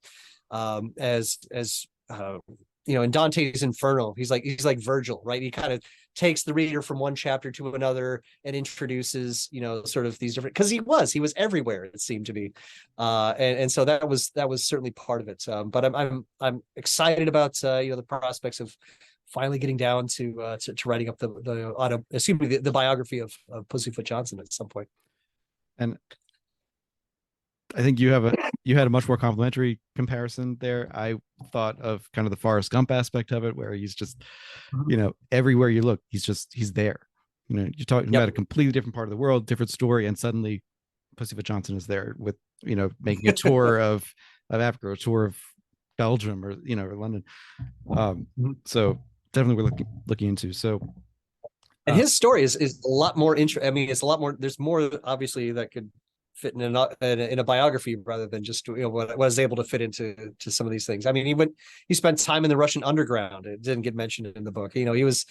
B: Dante's Inferno, he's like Virgil, right? He kind of takes the reader from one chapter to another and introduces, sort of these different, because he was everywhere, it seemed to be, and so that was certainly part of it. But I'm excited about the prospects of finally getting down to writing up the biography of Pussyfoot Johnson at some point.
A: And I think you had a much more complimentary comparison there. I thought of kind of the Forrest Gump aspect of it, where he's just, everywhere you look, he's there. You're talking about a completely different part of the world, different story, and suddenly Pussyfoot Johnson is there with, making a tour of Africa, a tour of Belgium, or or London. So definitely we're looking into. So,
B: and his story is a lot more interesting. I mean, it's a lot more. There's more obviously that could fit in a biography rather than just what was able to fit into some of these things. I mean, he spent time in the Russian underground. It didn't get mentioned in the book. He was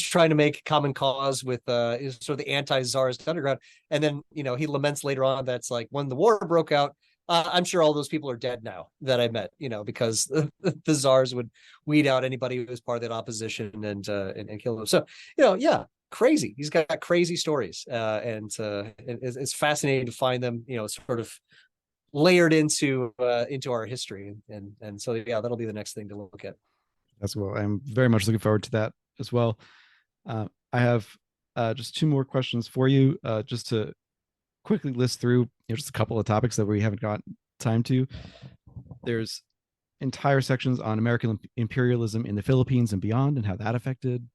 B: trying to make common cause with sort of the anti-czarist underground, and then he laments later on that's like, when the war broke out, I'm sure all those people are dead now that I met, because the czars would weed out anybody who was part of that opposition and kill them. So crazy. He's got crazy stories, and it's fascinating to find them, sort of layered into our history, and so that'll be the next thing to look at.
A: As well, I'm very much looking forward to that as well. I have just two more questions for you, just to quickly list through just a couple of topics that we haven't got time to. There's entire sections on American imperialism in the Philippines and beyond, and how that affected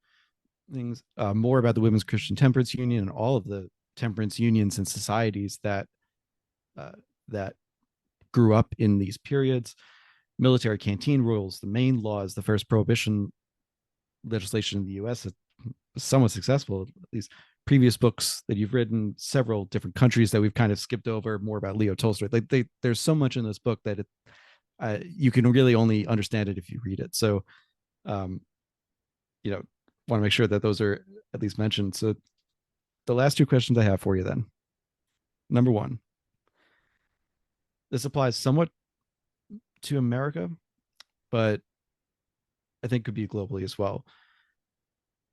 A: things, more about the Women's Christian Temperance Union and all of the temperance unions and societies that grew up in these periods. Military canteen rules, the Maine laws, the first prohibition legislation in the U.S. is somewhat successful. These previous books that you've written, several different countries that we've kind of skipped over, more about Leo Tolstoy. There's so much in this book that you can really only understand it if you read it. So, want to make sure that those are at least mentioned. So, the last two questions I have for you then. Number one, this applies somewhat to America, but I think could be globally as well.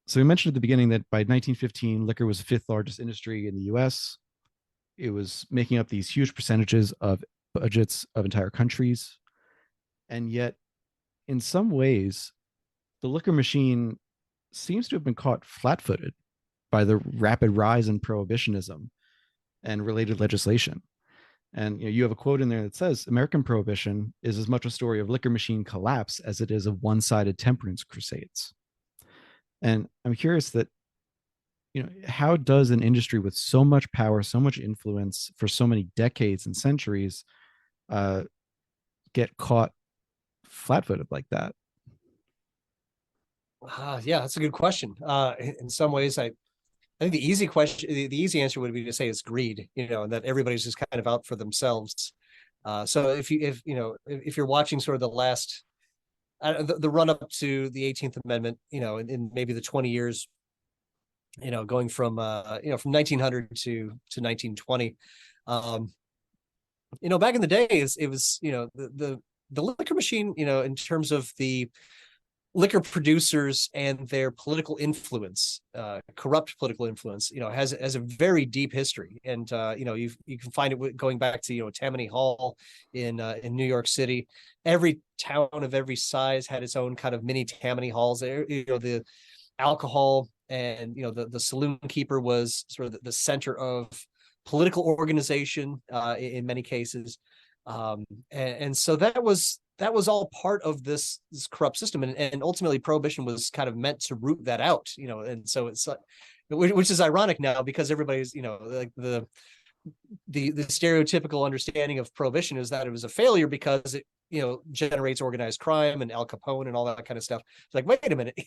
A: So we mentioned at the beginning that by 1915, liquor was the fifth largest industry in the US. It was making up these huge percentages of budgets of entire countries. And yet, in some ways, the liquor machine seems to have been caught flat-footed by the rapid rise in prohibitionism and related legislation. And you have a quote in there that says, American Prohibition is as much a story of liquor machine collapse as it is of one-sided temperance crusades. And I'm curious that, how does an industry with so much power, so much influence for so many decades and centuries get caught flat-footed like that?
B: Yeah, that's a good question. In some ways, I think the easy answer would be to say it's greed, and that everybody's just kind of out for themselves. So if you're watching sort of the last, the run up to the 18th Amendment, in maybe the 20 years, going from 1900 to 1920, back in the day, it was the liquor machine, in terms of the liquor producers and their political influence, corrupt political influence, has a very deep history. And, you can find it going back to, Tammany Hall in New York City. Every town of every size had its own kind of mini Tammany Halls there. The alcohol and, the saloon keeper was sort of the center of political organization in many cases. And so that was all part of this corrupt system, and ultimately prohibition was kind of meant to root that out, and so it's which is ironic now, because everybody's like the stereotypical understanding of prohibition is that it was a failure because it generates organized crime and Al Capone and all that kind of stuff. It's like, wait a minute,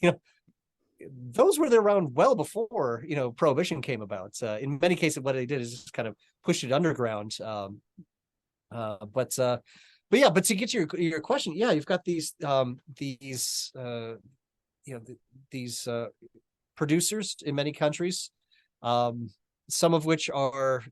B: those were around well before prohibition came about. In many cases, what they did is just kind of push it underground. But to get to your question, yeah, you've got these producers in many countries, some of which are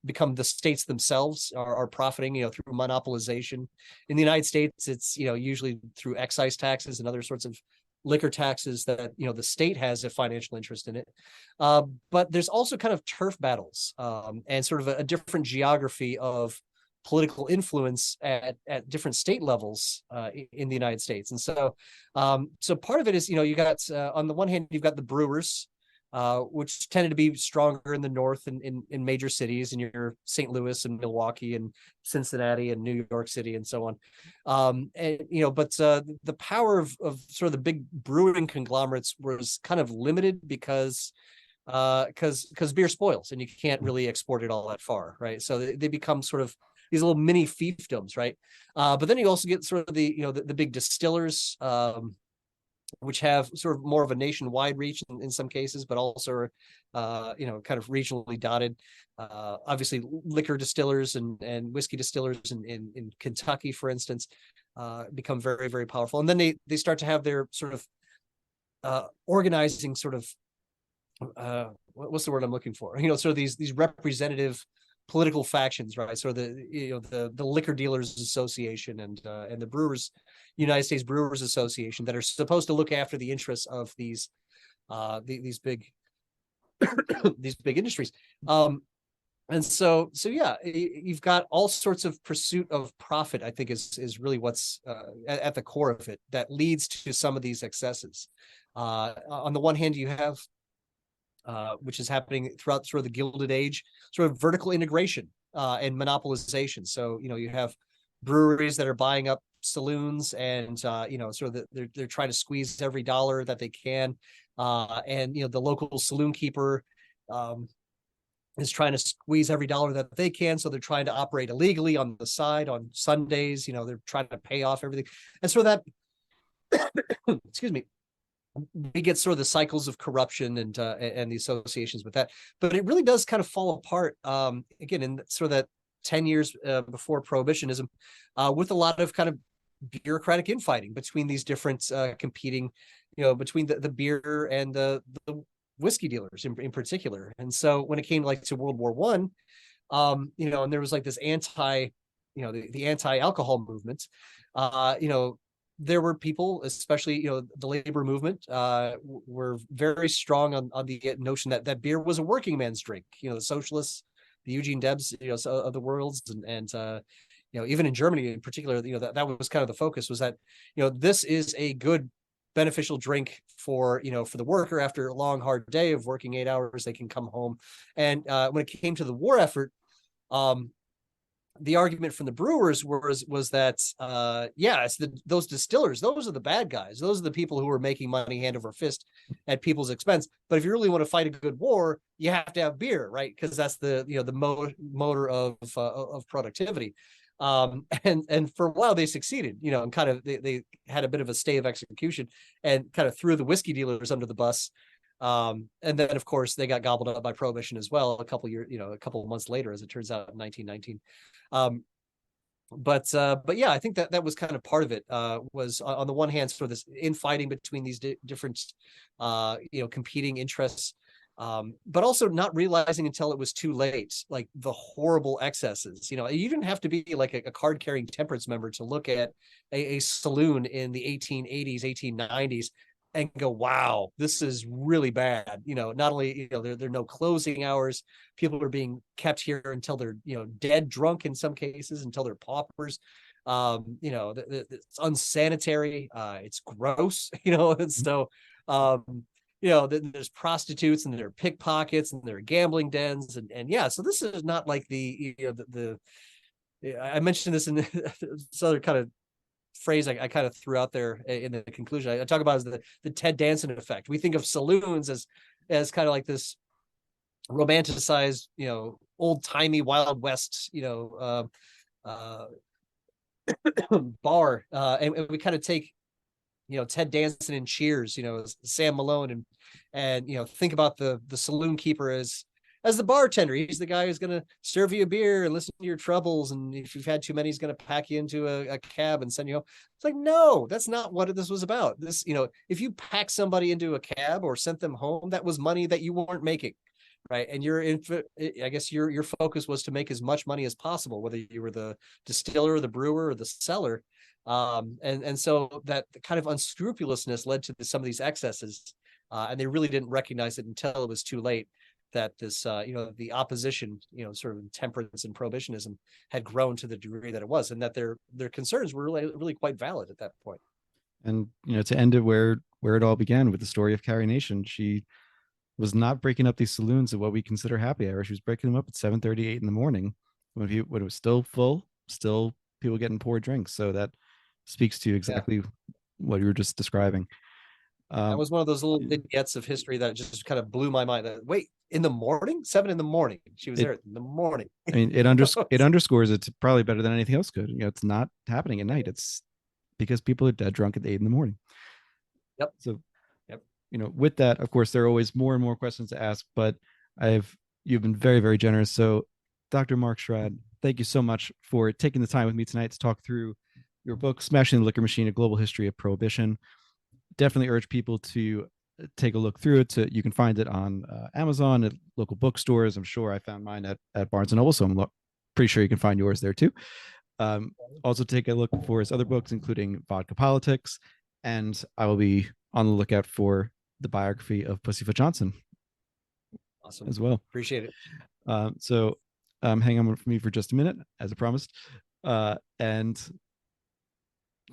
B: become the states themselves, are profiting through monopolization. In the United States, it's usually through excise taxes and other sorts of liquor taxes that the state has a financial interest in it. But there's also kind of turf battles and sort of a different geography of political influence at different state levels in the United States. And so part of it is, you got on the one hand, you've got the brewers, which tended to be stronger in the north and in major cities, in your St. Louis and Milwaukee and Cincinnati and New York City and so on. But the power of sort of the big brewing conglomerates was kind of limited because beer spoils and you can't really export it all that far, right? So they become sort of these little mini fiefdoms, right? But then you also get sort of the big distillers, which have sort of more of a nationwide reach in some cases, but also kind of regionally dotted. Obviously, liquor distillers and whiskey distillers in Kentucky, for instance, become very, very powerful. And then they start to have their sort of organizing sort of what's the word I'm looking for? Sort of these representative political factions, right? So the Liquor Dealers Association and the United States Brewers Association, that are supposed to look after the interests of these big these big industries. And so yeah, you've got all sorts of pursuit of profit, I think is really what's at the core of it, that leads to some of these excesses. On the one hand, you have which is happening throughout sort of the Gilded Age, sort of vertical integration and monopolization. So you have breweries that are buying up saloons, and sort of they're trying to squeeze every dollar that they can, and the local saloon keeper is trying to squeeze every dollar that they can. So they're trying to operate illegally on the side on Sundays. They're trying to pay off everything. And so that, excuse me, we get sort of the cycles of corruption and the associations with that. But it really does kind of fall apart, again, in sort of that 10 years before prohibitionism, with a lot of kind of bureaucratic infighting between these different competing, between the beer and the whiskey dealers in particular. And so when it came to World War One, and there was like this the anti-alcohol movement, there were people, especially, the labor movement, were very strong on the notion that beer was a working man's drink. The socialists, the Eugene Debs, of the worlds, and even in Germany in particular, that was kind of the focus, was that, this is a good beneficial drink for the worker. After a long hard day of working 8 hours, they can come home. And when it came to the war effort, the argument from the brewers was that it's those distillers, those are the bad guys, those are the people who are making money hand over fist at people's expense. But if you really want to fight a good war, you have to have beer, right? Because that's the motor of productivity. And for a while they succeeded, and kind of they had a bit of a stay of execution and kind of threw the whiskey dealers under the bus. And then of course they got gobbled up by prohibition as well a couple of months later, as it turns out, in 1919. But yeah, I think that was kind of part of it, was on the one hand sort of this infighting between these different competing interests, but also not realizing until it was too late, like the horrible excesses. You didn't have to be like a card-carrying temperance member to look at a saloon in the 1880s, 1890s and go, wow, this is really bad. Not only, there are no closing hours. People are being kept here until they're, dead drunk in some cases, until they're paupers. It's unsanitary. It's gross, and so, there's prostitutes and there are pickpockets and there are gambling dens. And yeah, so this is not like I mentioned this in this other kind of phrase I kind of threw out there in the conclusion. I talk about as the Ted Danson effect. We think of saloons as kind of like this romanticized, old timey Wild West, bar, and we kind of take, Ted Danson and Cheers, Sam Malone, and think about the saloon keeper as the bartender. He's the guy who's going to serve you a beer and listen to your troubles. And if you've had too many, he's going to pack you into a cab and send you home. It's like, no, that's not what this was about. This, if you pack somebody into a cab or sent them home, that was money that you weren't making. Right. And I guess your focus was to make as much money as possible, whether you were the distiller, the brewer, or the seller. And so that kind of unscrupulousness led to some of these excesses. And they really didn't recognize it until it was too late, that this, the opposition, sort of temperance and prohibitionism had grown to the degree that it was, and that their concerns were really quite valid at that point.
A: And, to end it where it all began, with the story of Carrie Nation, she was not breaking up these saloons at what we consider happy hour. She was breaking them up at 7:30, 8 in the morning when it was still full, still people getting poured drinks. So that speaks to exactly what you were just describing.
B: That was one of those little vignettes of history that just kind of blew my mind. Wait, in the morning, 7 in the morning, she was there in the morning.
A: I mean, it underscores it's probably better than anything else could. It's not happening at night. It's because people are dead drunk at 8 in the morning.
B: Yep.
A: So, with that, of course, there are always more and more questions to ask, but you've been very, very generous. So, Dr. Mark Schrad, thank you so much for taking the time with me tonight to talk through your book, Smashing the Liquor Machine: A Global History of Prohibition. Definitely urge people to take a look through it. You can find it on Amazon, at local bookstores. I'm sure I found mine at Barnes & Noble, so I'm pretty sure you can find yours there too. Also take a look for his other books, including Vodka Politics, and I will be on the lookout for the biography of Pussyfoot Johnson.
B: Awesome.
A: As well.
B: Appreciate it.
A: So hang on for me for just a minute, as I promised. And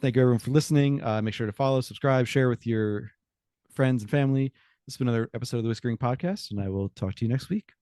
A: thank you everyone for listening. Make sure to follow, subscribe, share with your friends and family. This has been another episode of the Whiskering Podcast, and I will talk to you next week.